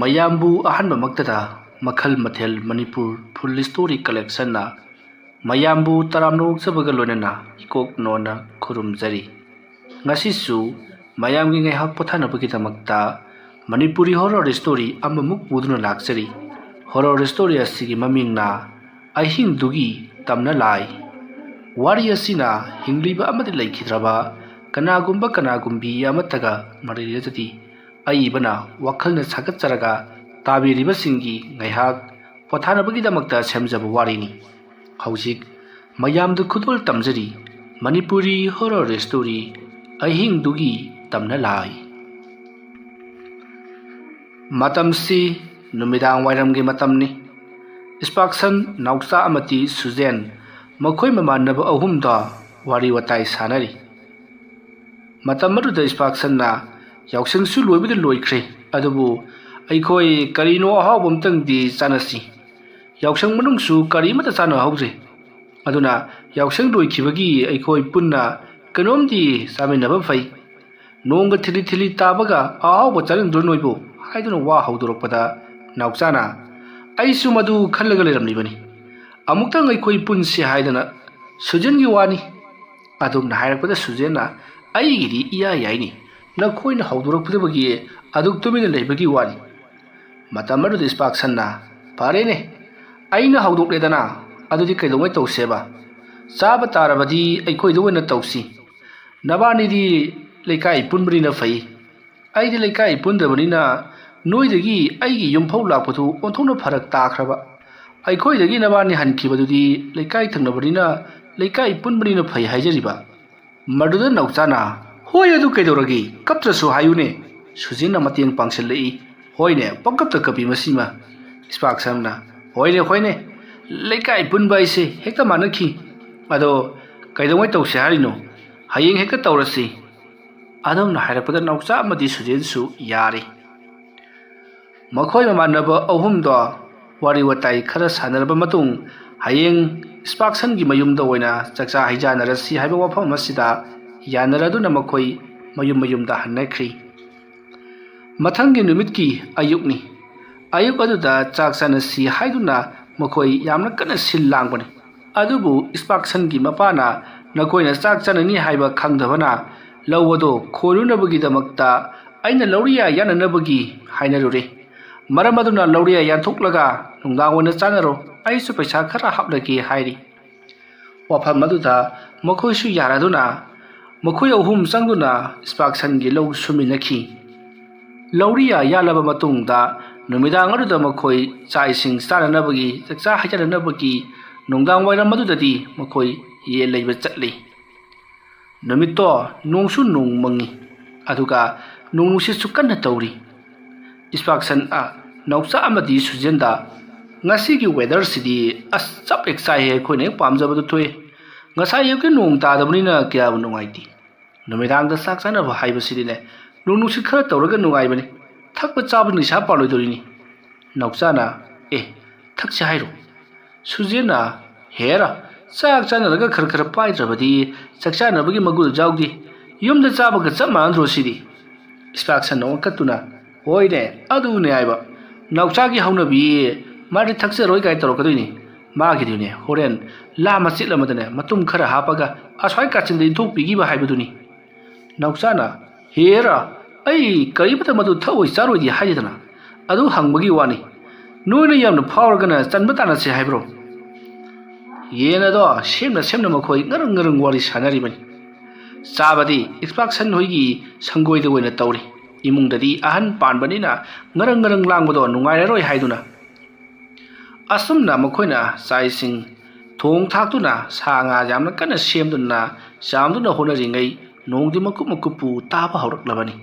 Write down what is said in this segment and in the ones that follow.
ꯃꯌꯥꯝꯕꯨ ꯑꯍꯥꯟꯕꯃꯛꯇꯗ ꯃꯈꯜ ꯃꯊꯦꯜ ꯃꯅꯤꯄꯨꯔ ꯐꯨꯜ ꯁ꯭ꯇꯣꯔꯤ ꯀꯂꯦꯛꯁꯟꯅ ꯃꯌꯥꯝꯕꯨ ꯇꯔꯥꯝꯅ ꯑꯣꯛꯆꯕꯒ ꯂꯣꯏꯅꯅ ꯏꯀꯣꯛ ꯅꯣꯟꯅ ꯈꯨꯔꯨꯝꯖꯔꯤ꯫ ꯉꯁꯤꯁꯨ ꯃꯌꯥꯝꯒꯤ ꯉꯥꯏꯍꯥꯛ ꯄꯣꯊꯥꯅꯕꯒꯤꯗꯃꯛꯇ ꯃꯅꯤꯄꯨꯔꯤ ꯍꯣꯔꯔ ꯁ꯭ꯇꯣꯔꯤ ꯑꯃꯃꯨꯛ ꯄꯨꯗꯨꯅ ꯂꯥꯛꯆꯔꯤ꯫ ꯍꯣꯔꯔ ꯁ꯭ꯇꯣꯔꯤ ꯑꯁꯤꯒꯤ ꯃꯃꯤꯡꯅ ꯑꯍꯤꯡꯗꯨꯒꯤ ꯇꯝꯅ ꯂꯥꯏ꯫ ꯋꯥꯔꯤ ꯑꯁꯤꯅ ꯍꯤꯡꯂꯤꯕ ꯑꯃꯗꯤ ꯂꯩꯈꯤꯗ꯭ꯔꯕ ꯀꯅꯥꯒꯨꯝꯕꯤ ꯑꯃꯠꯇꯒ ꯃꯔꯤ ꯂꯩꯅꯗꯤ ꯑꯏꯕꯅ ꯋꯥꯈꯜꯅ ꯁꯥꯒꯠꯆꯔꯒ ꯇꯥꯕꯤꯔꯤꯕꯁꯤꯡꯒꯤ ꯉꯥꯏꯍꯥꯛ ꯄꯣꯊꯥꯅꯕꯒꯤꯗꯃꯛꯇ ꯁꯦꯝꯖꯕ ꯋꯥꯔꯤꯅꯤ꯫ ꯍꯧꯖꯤꯛ ꯃꯌꯥꯝꯗ ꯈꯨꯗꯣꯜ ꯇꯝꯖꯔꯤ ꯃꯅꯤꯄꯨꯔꯤ ꯍꯣꯔꯔ ꯁ꯭ꯇꯣꯔꯤ ꯑꯍꯤꯡꯗꯨꯒꯤ ꯇꯝꯅ ꯂꯥꯏ꯫ ꯃꯇꯝꯁꯤ ꯅꯨꯃꯤꯗꯥꯡ ꯋꯥꯏꯔꯝꯒꯤ ꯃꯇꯝꯅꯤ꯫ ꯏꯁꯄꯥꯛꯁꯟ, ꯅꯥꯎꯆꯥ ꯑꯃꯗꯤ ꯁꯨꯖꯦꯟ ꯃꯈꯣꯏ ꯃꯃꯥꯟꯅꯕ ꯑꯍꯨꯝꯗ ꯋꯥꯔꯤ ꯋꯥꯇꯥꯏ ꯁꯥꯅꯔꯤ꯫ ꯃꯇꯝ ꯑꯗꯨꯗ ꯏꯁꯄꯥꯛꯁꯟꯅ ꯌꯥꯎꯁꯪꯁꯨ ꯂꯣꯏꯕꯗꯤ ꯂꯣꯏꯈ꯭ꯔꯦ, ꯑꯗꯨꯕꯨ ꯑꯩꯈꯣꯏ ꯀꯔꯤꯅꯣ ꯑꯍꯥꯎꯕ ꯑꯃꯇꯪꯗꯤ ꯆꯥꯅꯁꯤ꯫ ꯌꯥꯎꯁꯪ ꯃꯅꯨꯡꯁꯨ ꯀꯔꯤꯃꯠꯇ ꯆꯥꯅꯍꯧꯗ꯭ꯔꯦ, ꯑꯗꯨꯅ ꯌꯥꯎꯁꯪ ꯂꯣꯏꯈꯤꯕꯒꯤ ꯑꯩꯈꯣꯏ ꯄꯨꯟꯅ ꯀꯩꯅꯣꯝꯗꯤ ꯆꯥꯃꯤꯟꯅꯕ ꯐꯩ꯫ ꯅꯣꯡꯒ ꯊꯤꯂꯤ ꯊꯤꯂꯤ ꯇꯥꯕꯒ ꯑꯍꯥꯎꯕ ꯆꯥꯅꯤꯡꯗ꯭ꯔꯣ ꯅꯣꯏꯕꯨ ꯍꯥꯏꯗꯨꯅ ꯋꯥ ꯍꯧꯗꯣꯔꯛꯄꯗ ꯅꯥꯎꯆꯥꯅ ꯑꯩꯁꯨ ꯃꯗꯨ ꯈꯜꯂꯒ ꯂꯩꯔꯝꯂꯤꯕꯅꯤ, ꯑꯃꯨꯛꯇꯪ ꯑꯩꯈꯣꯏ ꯄꯨꯟꯁꯤ ꯍꯥꯏꯗꯅ ꯁꯨꯖꯦꯟꯒꯤ ꯋꯥꯅꯤ꯫ ꯑꯗꯨꯝꯅ ꯍꯥꯏꯔꯛꯄꯗ ꯁꯨꯖꯦꯟꯅ ꯑꯩꯒꯤꯗꯤ ꯏꯌꯥ ꯌꯥꯏꯅꯤ, ꯅꯈꯣꯏꯅ ꯍꯧꯗꯣꯔꯛꯄꯗꯕꯒꯤ ꯑꯗꯨꯛ ꯇꯨꯃꯤꯟꯅ ꯂꯩꯕꯒꯤ ꯋꯥꯅꯤ꯫ ꯃꯇꯝ ꯑꯗꯨꯗ ꯏꯁꯄꯥꯛꯁꯟꯅ ꯐꯔꯦꯅꯦ, ꯑꯩꯅ ꯍꯧꯗꯣꯛꯂꯦꯗꯅ, ꯑꯗꯨꯗꯤ ꯀꯩꯗꯧꯉꯩ ꯇꯧꯁꯦꯕ? ꯆꯥꯕ ꯇꯥꯔꯕꯗꯤ ꯑꯩꯈꯣꯏꯗ ꯑꯣꯏꯅ ꯇꯧꯁꯤ꯫ ꯅꯕꯥꯅꯤꯗꯤ ꯂꯩꯀꯥꯏ ꯄꯨꯟꯕꯅꯤꯅ ꯐꯩ, ꯑꯩꯗꯤ ꯂꯩꯀꯥꯏ ꯄꯨꯟꯗꯕꯅꯤꯅ ꯅꯣꯏꯗꯒꯤ ꯑꯩꯒꯤ ꯌꯨꯝꯐꯧ ꯂꯥꯛꯄꯗꯨ ꯑꯣꯟꯊꯣꯛꯅ ꯐꯔꯛ ꯇꯥꯈ꯭ꯔꯕ꯫ ꯑꯩꯈꯣꯏꯗꯒꯤ ꯅꯕꯥꯅꯤ ꯍꯟꯈꯤꯕꯗꯨꯗꯤ ꯂꯩꯀꯥꯏ ꯊꯪꯅꯕꯅꯤꯅ ꯂꯩꯀꯥꯏ ꯄꯨꯟꯕꯅꯤꯅ ꯐꯩ ꯍꯥꯏꯖꯔꯤꯕ꯫ ꯃꯗꯨꯗ ꯅꯥꯎꯆꯥꯅ ꯍꯣꯏ ꯑꯗꯨ ꯀꯩꯗꯧꯔꯒꯦ, ꯀꯞꯇ꯭ꯔꯁꯨ ꯍꯥꯏꯌꯨꯅꯦ꯫ ꯁꯨꯖꯦꯟꯅ ꯃꯇꯦꯡ ꯄꯥꯡꯁꯤꯜꯂꯛꯏ꯫ ꯍꯣꯏꯅꯦ, ꯄꯪꯀꯞꯇ ꯀꯞꯄꯤ ꯃꯁꯤꯃ꯫ ꯏꯁꯄꯥꯛꯁꯟꯅ ꯍꯣꯏꯅꯦ, ꯂꯩꯀꯥꯏ ꯄꯨꯟꯕ ꯍꯥꯏꯁꯦ ꯍꯦꯛꯇ ꯃꯥꯟꯅꯈꯤ꯫ ꯑꯗꯣ ꯀꯩꯗꯧꯉꯩ ꯇꯧꯁꯦ ꯍꯥꯏꯔꯤꯅꯣ? ꯍꯌꯦꯡ ꯍꯦꯛꯇ ꯇꯧꯔꯁꯤ꯫ ꯑꯗꯨꯝꯅ ꯍꯥꯏꯔꯛꯄꯗ ꯅꯥꯎꯆꯥ ꯑꯃꯗꯤ ꯁꯨꯖꯦꯟꯁꯨ ꯌꯥꯔꯦ꯫ ꯃꯈꯣꯏ ꯃꯃꯥꯟꯅꯕ ꯑꯍꯨꯝꯗꯣ ꯋꯥꯔꯤ ꯋꯥꯇꯥꯏ ꯈꯔ ꯁꯥꯟꯅꯔꯕ ꯃꯇꯨꯡ ꯍꯌꯦꯡ ꯏꯁꯄꯥꯛꯁꯟꯒꯤ ꯃꯌꯨꯝꯗ ꯑꯣꯏꯅ ꯆꯥꯛꯆꯥ ꯍꯩꯖꯥꯟꯅꯔꯁꯤ ꯍꯥꯏꯕ ꯋꯥꯐꯝ ꯑꯁꯤꯗ ꯌꯥꯅꯔꯗꯨꯅ ꯃꯈꯣꯏ ꯃꯌꯨꯝꯗ ꯍꯟꯅꯈ꯭ꯔꯤ꯫ ꯃꯊꯪꯒꯤ ꯅꯨꯃꯤꯠꯀꯤ ꯑꯌꯨꯛꯅꯤ꯫ ꯑꯌꯨꯛ ꯑꯗꯨꯗ ꯆꯥꯛ ꯆꯥꯅꯁꯤ ꯍꯥꯏꯗꯨꯅ ꯃꯈꯣꯏ ꯌꯥꯝꯅ ꯀꯟꯅ ꯁꯤꯜ ꯂꯥꯡꯕꯅꯤ꯫ ꯑꯗꯨꯕꯨ ꯏꯁꯄꯥꯛꯁꯟꯒꯤ ꯃꯄꯥꯅ ꯅꯈꯣꯏꯅ ꯆꯥꯛ ꯆꯥꯅꯅꯤ ꯍꯥꯏꯕ ꯈꯪꯗꯕꯅ ꯂꯧ ꯑꯗꯣ ꯈꯣꯏꯔꯨꯅꯕꯒꯤꯗꯃꯛꯇ ꯑꯩꯅ ꯂꯧꯔꯤꯌꯥ ꯌꯥꯟꯅꯅꯕꯒꯤ ꯍꯥꯏꯅꯔꯨꯔꯦ꯫ ꯃꯔꯝ ꯑꯗꯨꯅ ꯂꯧꯔꯤꯌꯥ ꯌꯥꯟꯊꯣꯛꯂꯒ ꯅꯨꯡꯗꯥꯡ ꯑꯣꯏꯅ ꯆꯥꯅꯔꯣ, ꯑꯩꯁꯨ ꯄꯩꯁꯥ ꯈꯔ ꯍꯥꯞꯂꯒꯦ ꯍꯥꯏꯔꯤ꯫ ꯋꯥꯐꯝ ꯑꯗꯨꯗ ꯃꯈꯣꯏꯁꯨ ꯌꯥꯔꯗꯨꯅ ꯃꯈꯣꯏ ꯑꯍꯨꯝ ꯆꯪꯗꯨꯅ ꯏꯁꯄꯥꯛꯁꯟꯒꯤ ꯂꯧ ꯁꯨꯃꯤꯟꯅꯈꯤ꯫ ꯂꯧꯔꯤꯌꯥ ꯌꯥꯜꯂꯕ ꯃꯇꯨꯡꯗ ꯅꯨꯃꯤꯗꯥꯡ ꯑꯗꯨꯗ ꯃꯈꯣꯏ ꯆꯥꯛ ꯏꯁꯤꯡ ꯆꯥꯅꯅꯕꯒꯤ ꯆꯥꯛꯆꯥ ꯍꯩꯖꯥꯟꯅꯅꯕꯒꯤ ꯅꯨꯡꯗꯥꯡ ꯋꯥꯏꯔꯝ ꯑꯗꯨꯗꯗꯤ ꯃꯈꯣꯏ ꯌꯦꯟ ꯂꯩꯕ ꯆꯠꯂꯤ꯫ ꯅꯨꯃꯤꯠꯇꯣ ꯅꯣꯡꯁꯨ ꯅꯣꯡ ꯃꯪꯉꯤ, ꯑꯗꯨꯒ ꯅꯣꯡ ꯅꯨꯡꯁꯤꯠꯁꯨ ꯀꯟꯅ ꯇꯧꯔꯤ꯫ ꯏꯁꯄꯥꯛꯁꯟ ꯅꯥꯎꯆꯥ ꯑꯃꯗꯤ ꯁꯨꯖꯦꯟꯗ ꯉꯁꯤꯒꯤ ꯋꯦꯗꯔꯁꯤꯗꯤ ꯆꯞ ꯍꯦꯛ ꯆꯥꯏꯍꯦ, ꯑꯩꯈꯣꯏꯅ ꯍꯦꯛ ꯄꯥꯝꯖꯕꯗꯨ ꯊꯣꯛꯑꯦ꯫ ꯉꯁꯥꯏ ꯑꯌꯨꯛꯀꯤ ꯅꯣꯡ ꯇꯥꯗꯕꯅꯤꯅ ꯀꯌꯥꯕꯨ ꯅꯨꯡꯉꯥꯏꯇꯦ꯫ ꯅꯨꯃꯤꯗꯥꯡꯗ ꯆꯥꯛ ꯆꯥꯅꯕ ꯍꯥꯏꯕꯁꯤꯗꯤꯅꯦ ꯅꯣꯡ ꯅꯨꯡꯁꯤꯠ ꯈꯔ ꯇꯧꯔꯒ ꯅꯨꯡꯉꯥꯏꯕꯅꯤ, ꯊꯛꯄ ꯆꯥꯕ ꯅꯤꯁꯥ ꯄꯥꯜꯂꯣꯏꯗꯣꯔꯤꯅꯤ꯫ ꯅꯥꯎꯆꯥꯅ ꯊꯛꯁꯦ ꯍꯥꯏꯔꯣ? ꯁꯨꯖꯦꯟꯅ ꯍꯦꯔꯥ, ꯆꯥꯛ ꯆꯥꯅꯔꯒ ꯈꯔ ꯄꯥꯏꯗ꯭ꯔꯕꯗꯤ ꯆꯥꯛꯆꯥꯅꯕꯒꯤ ꯃꯒꯨꯟ ꯌꯥꯎꯗꯦ, ꯌꯨꯝꯗ ꯆꯥꯕꯒ ꯆꯞ ꯃꯥꯟꯅꯗ꯭ꯔꯣ ꯁꯤꯗꯤ? ꯏꯁꯄꯥꯛꯁꯟꯅ ꯑꯣꯟꯈꯠꯇꯨꯅ ꯍꯣꯏꯅꯦ, ꯑꯗꯨꯅꯦ ꯍꯥꯏꯕ꯫ ꯅꯥꯎꯆꯥꯒꯤ ꯍꯧꯅꯕꯤ ꯃꯥꯗꯤ ꯊꯛꯆꯔꯣꯏ ꯀꯥꯏ ꯇꯧꯔꯛꯀꯗꯣꯏꯅꯤ꯫ ꯃꯥꯒꯤꯗꯨꯅꯦ ꯍꯣꯔꯦꯟ ꯂꯥ ꯃꯆꯦꯠ ꯑꯃꯗꯅꯦ ꯃꯇꯨꯝ ꯈꯔ ꯍꯥꯞꯄꯒ ꯑꯁ꯭ꯋꯥꯏ ꯀꯥꯆꯤꯟꯗ ꯏꯟꯊꯣꯛꯄꯤꯈꯤꯕ ꯍꯥꯏꯕꯗꯨꯅꯤ꯫ ꯅꯥꯎꯆꯥꯅ ꯍꯦꯔꯥ, ꯑꯩ ꯀꯔꯤꯃꯠꯇ ꯃꯗꯨ ꯊꯛꯑꯣꯏ ꯆꯥꯔꯣꯏꯗꯤ ꯍꯥꯏꯗꯦꯗꯅ, ꯑꯗꯨ ꯍꯪꯕꯒꯤ ꯋꯥꯅꯤ꯫ ꯅꯣꯏꯅ ꯌꯥꯝꯅ ꯐꯥꯎꯔꯒꯅ ꯆꯟꯕ ꯇꯥꯟꯅꯁꯦ ꯍꯥꯏꯕ꯭ꯔꯣ? ꯌꯦꯟ ꯑꯗꯣ ꯁꯦꯝꯅ ꯃꯈꯣꯏ ꯉꯔꯪ ꯋꯥꯔꯤ ꯁꯥꯅꯔꯤꯕꯅꯤ꯫ ꯆꯥꯕꯗꯤ ꯏꯁꯄꯥꯛꯁꯟ ꯍꯣꯏꯒꯤ ꯁꯪꯒꯣꯏꯗ ꯑꯣꯏꯅ ꯇꯧꯔꯤ꯫ ꯏꯃꯨꯡꯗꯗꯤ ꯑꯍꯟ ꯄꯥꯟꯕꯅꯤꯅ ꯉꯔꯪ ꯂꯥꯡꯕꯗꯣ ꯅꯨꯡꯉꯥꯏꯔꯔꯣꯏ ꯍꯥꯏꯗꯨꯅ꯫ ꯑꯁꯨꯝꯅ ꯃꯈꯣꯏꯅ ꯆꯥꯛ ꯏꯁꯤꯡ ꯊꯣꯡ ꯊꯥꯛꯇꯨꯅ ꯁꯥ ꯉꯥ ꯌꯥꯝꯅ ꯀꯟꯅ ꯁꯦꯝꯗꯨꯅ ꯆꯥꯝꯗꯨꯅ ꯍꯣꯠꯅꯔꯤꯉꯩ ꯅꯣꯡꯗꯤ ꯃꯀꯨꯞꯄꯨ ꯇꯥꯕ ꯍꯧꯔꯛꯂꯕꯅꯤ꯫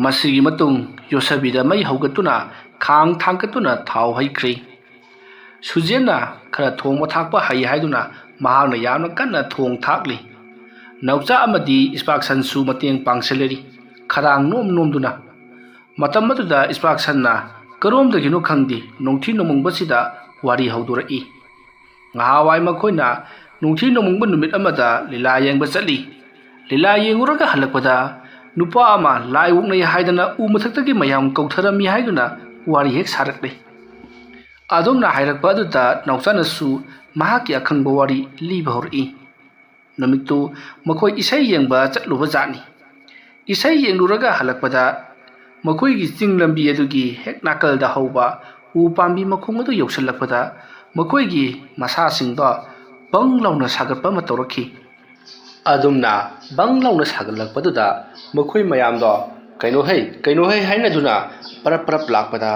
ꯃꯁꯤꯒꯤ ꯃꯇꯨꯡ ꯌꯣꯠꯁꯕꯤꯗ ꯃꯩ ꯍꯧꯒꯠꯇꯨꯅ ꯈꯥꯡ ꯊꯥꯡꯒꯠꯇꯨꯅ ꯊꯥꯎ ꯍꯩꯈ꯭ꯔꯦ꯫ ꯁꯨꯖꯦꯟꯅ ꯈꯔ ꯊꯣꯡꯕ ꯊꯥꯛꯄ ꯍꯩ ꯍꯥꯏꯗꯨꯅ ꯃꯍꯥꯛꯅ ꯌꯥꯝꯅ ꯀꯟꯅꯊꯣꯡ ꯊꯥꯛꯂꯤ꯫ ꯅꯥꯎꯆꯥ ꯑꯃꯗꯤ ꯏꯁꯄꯥꯛꯁꯟꯁꯨ ꯃꯇꯦꯡ ꯄꯥꯡꯁꯤꯜꯂꯔꯤ, ꯈꯗꯥꯡ ꯅꯣꯝꯗꯨꯅ꯫ ꯃꯇꯝ ꯑꯗꯨꯗ ꯏꯁꯄꯥꯛꯁꯟꯅ ꯀꯔꯣꯝꯗꯒꯤꯅꯣ ꯈꯪꯗꯦ ꯅꯣꯡꯊꯤ ꯅꯣꯡꯃꯪꯕꯁꯤꯗ ꯋꯥꯔꯤ ꯍꯧꯗꯣꯔꯛꯏ꯫ ꯉꯍꯥꯟꯋꯥꯏ ꯃꯈꯣꯏꯅ ꯅꯣꯡꯊꯤ ꯅꯣꯡꯃꯪꯕ ꯅꯨꯃꯤꯠ ꯑꯃꯗ ꯂꯤꯂꯥ ꯌꯦꯡꯕ ꯆꯠꯂꯤ꯫ ꯂꯤꯂꯥ ꯌꯦꯡꯉꯨꯔꯒ ꯍꯜꯂꯛꯄꯗ नुपा अमा लाई वोकनई हाइदना उ मथक्तगी मयाम कौथरमी हाइदुना वारी हेक सारकले अदोमना हाइरकपा अदुदा नौचानसु महाकी अखंगबा वारी लीबा हौरई नमित्तु मखोय इसै येंबा चटलुबा जानी इसै येंलुरगा हलकपदा मखोयगी चिंग लंबी अदुगी हेक नाकलदा हौबा उ पांबी मखोंग अदु यौसलकपदा मखोयगी मसासिंगदो बंग लाउना सागरपा मतौरखी अदुमना बंग लाउना सागरलकपदुदा मखोय मयामदो कइनो है हाइनदुना परप परप लाकपदा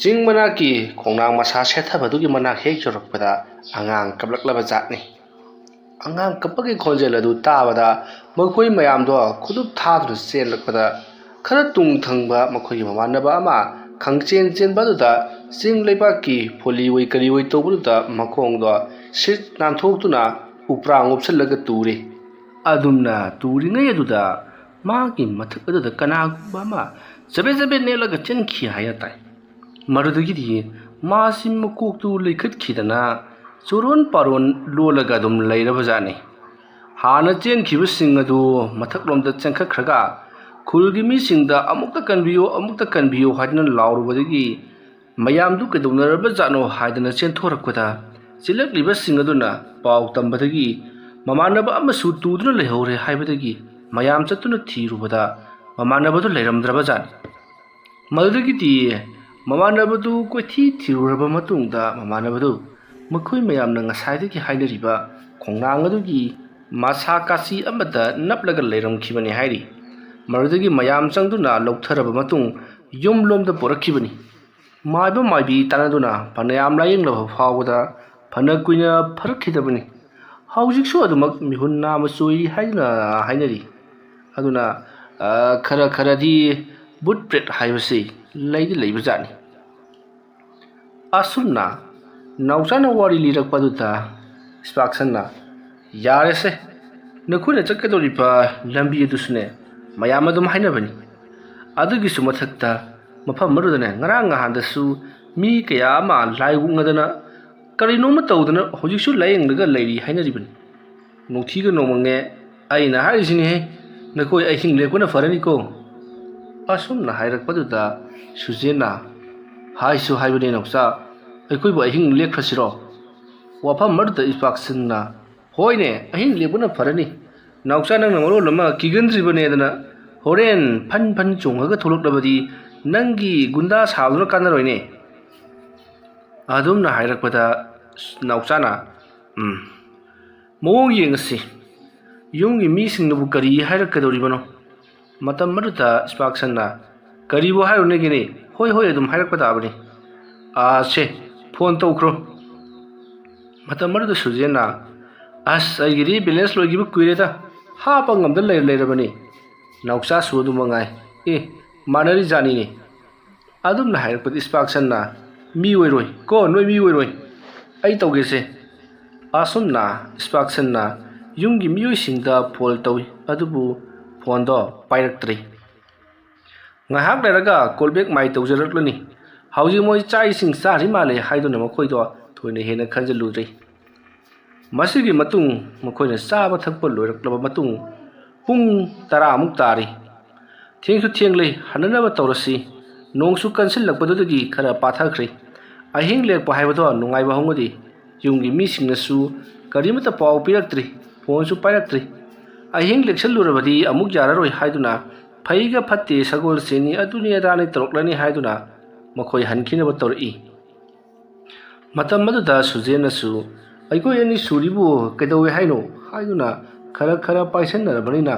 चिंग मनाकी खोंनांग मसा सेथबदुगी मना हेक जोरकपदा अंगांग कपलकलबा जातनी अंगांग कपगी खोंजेल अदु ताबदा मखोय मयामदो खुदुप थादुना चेनलकपदा खरा तुंग थंगबा मखोयगी ममानबा अमा खंगचेन चेनबदुदा चिंग लेबाकी फोली वई करी वई तोबदुदा मखोंगदो सिट नांथोक्तुना उप्रांग उपसलगा तूरे अदुमना तूरिङै अदुदा मागी मथक अदुदा कनागुबा अमा जबे जबे नेलगा चेनखि हाया ताई मरुदगिदी मासी मकोक्तु लेखतखिदना चोरोन पारोन लोलगा दुम लैरबजानी हाना चेनखिबसिंग अदु मथकलोमदा चेंखखरगा खुलगी मिसिंगदा अमुक्ता कन्बियो हादना लाउरुबदगी मयामदु कदुनरबजानो हादना चेंथोरकदा चिलकलिबसिंग अदुना पाउ तंबदगी ममानबा अमसु तुदुना लेहौरे हाइबदगी मयाम चतुना थीरुबदा ममानबदु लेरमद्रबजानी मरुदगिदी ममानबदु कोथी थीरुरबा मतुंगदा ममानबदु मखोय मयामना ngसाइदगी हाइनरिबा खोंनांग अदुगी मासा कासी अमदा नपलगा लेरमखिबनी हाइरि मरुदगी मयाम चंगदुना लौथरबा मतुंग युमलोमदा पोरखिबनी माइबा माइबी तानदुना फनयाम लायंगलबा फावदा फना कुइना फरखिदबनी हौजिकसु अदुमक मिहुन नाम चोई हाइनरी अदुना खरा खरादी बुट प्रेट हाइबसे लैदि लैबजानी असुमना नौचाना वारी लिरकपदुदा स्पाक्सनना यारेसे नखुना चक्कदोरिबा लंबी अदुसने मयाम अदुम हाइनबनी अदुगिसु मथक्ता मफम मरुदने ngara ngahandasु मी कया मा लाइवुंगदना करिनोमा तौदना होजिकसु लायंगलगा लैरि हाइनरिबनी नोथिगा नोमंगे आइना हारिसिनि हे नखोय अहिंग लेकोना फरनिको असुमना हाइरकपदुदा सुजेना हाइसु हाइबने नौसा अखोयबु अहिंग लेखसिरो वाफम मरुदा इस्पाक्सनना होइने अहिंग लेबुना फरनी नौसा नंग नमरो लमा किगनद्रिबनेदना होरेन फन फन चोंगगा थोलकलबदी नंगी गुंदा साबुना कानरोइने अदुमना हाइरकपदा नौचाना मोंग येंगसी युंगी मीसिंगनबु करी हाइरकदोरिबनो मतम मरुदा स्पाक्सनना करीबो हाइरोनेगिने होय होय अदुम हाइरकपदाबनी आसे फोन तौख्रो मतम मरुदा सुजेना अस अगिरी बैलेंस लोगिबु कुइरेदा हापा ngамदा लेरबनी नौचा सुदु मंगाय ए मानरी जानीने अदुमना हाइरकपद स्पाक्सनना मी ओइरोय को नोय मी ओइरोय आई तौगेसे असुमना स्पाक्सनना युंगी मियोइसिंगदा फोल तौई अदुबु फोनदो पाइरक्तरी ngahak leraga callback mai tौजरक्लनी हौजी मोय चाइसिंग चारि माले हाइदुना मखोयदो थोइने हेना खंजलुद्री मसिगी मतुंग मखोयना चाबा थकप लोइरक्लबा मतुंग पुंग 10 मुक तारी थेंगसु थेंगले हननबा तौरसी नोंगसु कनसिलकपदुदगी खरा पाथाख्री अहिंग लेकपा हाइबदो नुंगाइबा होंगदी युंगी मिसिंगनसु करिमता पाउ पिरक्तरी फोनसु पाइरक्तरी अहिंग लेक्सलुरबदी अमुक याररोय हाइदुना फैगा फत्ते सगोल सेनी अदुनी अदानी तरोक्लनी हाइदुना मखोय हनखिनबा तौरई मतम मदुदा सुजेनसु अइकोय अनि सुरिबु कैदौवे हाइनो हाइदुना खरा खरा पाइसनरबनिना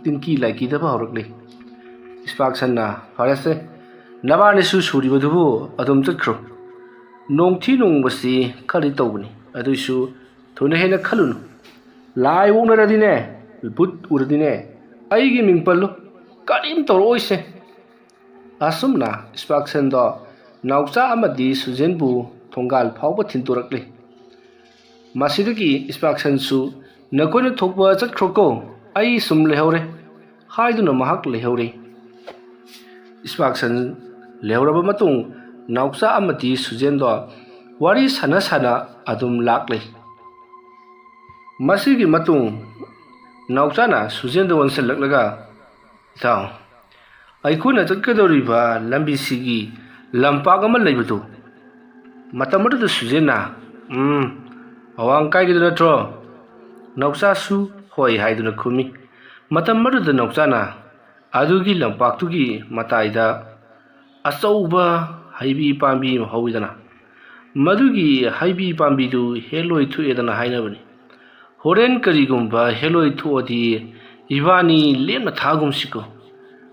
तिनकी लाइकी दबा हरकले स्पाक्सनना फरेसे नबानिसु सुरिबदुबु अदुम चक्रो नोंथी नोंबसी खरि तौबनी अदुसु थोने हेना खलुनु लाई वोंनरदिने बुत उरदिने अइगी मिंगपल्लो करिम तौरोइसे असुमना स्पाक्सनदो नौचा अमदी सुजेनबु थोंगाल फावबा थिनतोरकले मसिदगी स्पाक्सनसु नकोयना थोकबा चटख्रोको आई सुम लेहौरे हाइदुना महक लेहौरे स्पाक्सन लेहौरबा मतुंग नौचा अमदी सुजेनदो वारी साना साना अदुम लाकले मसिगी मतुंग नौचाना सुजेनदो वंसलकलगा Itaw, ꯑꯩꯈꯣꯏꯅ ꯆꯠꯀꯗꯧꯔꯤꯕ ꯂꯝꯕꯤꯁꯤꯒꯤ ꯂꯝꯄꯥꯛ ꯑꯃ ꯂꯩꯕꯗꯨ ꯃꯇꯝ ꯑꯗꯨꯗ ꯁꯨꯖꯦꯟꯅ ꯑꯋꯥꯡ ꯀꯥꯏꯒꯤꯗꯨ ꯅꯠꯇ꯭ꯔꯣ? ꯅꯥꯎꯆꯥꯁꯨ ꯍꯣꯏ ꯍꯥꯏꯗꯨꯅ ꯈꯨꯝꯃꯤ꯫ ꯃꯇꯝ ꯑꯗꯨꯗ ꯅꯥꯎꯆꯥꯅ ꯑꯗꯨꯒꯤ ꯂꯝꯄꯥꯛꯇꯨꯒꯤ ꯃꯇꯥꯏꯗ ꯑꯆꯧꯕ ꯍꯩꯕꯤ ꯄꯥꯝꯕꯤ ꯑꯃ ꯍꯧꯋꯤꯗꯅ, ꯃꯗꯨꯒꯤ ꯍꯩꯕꯤ ꯄꯥꯝꯕꯤꯗꯨ ꯍꯦꯂꯣꯏ ꯊꯣꯛꯑꯦꯗꯅ ꯍꯥꯏꯅꯕꯅꯤ꯫ ꯍꯣꯔꯦꯟ ꯀꯔꯤꯒꯨꯝꯕ ꯍꯦꯂꯣꯏ ꯊꯣꯛꯑꯗꯤ 이반이 렘나 다금시고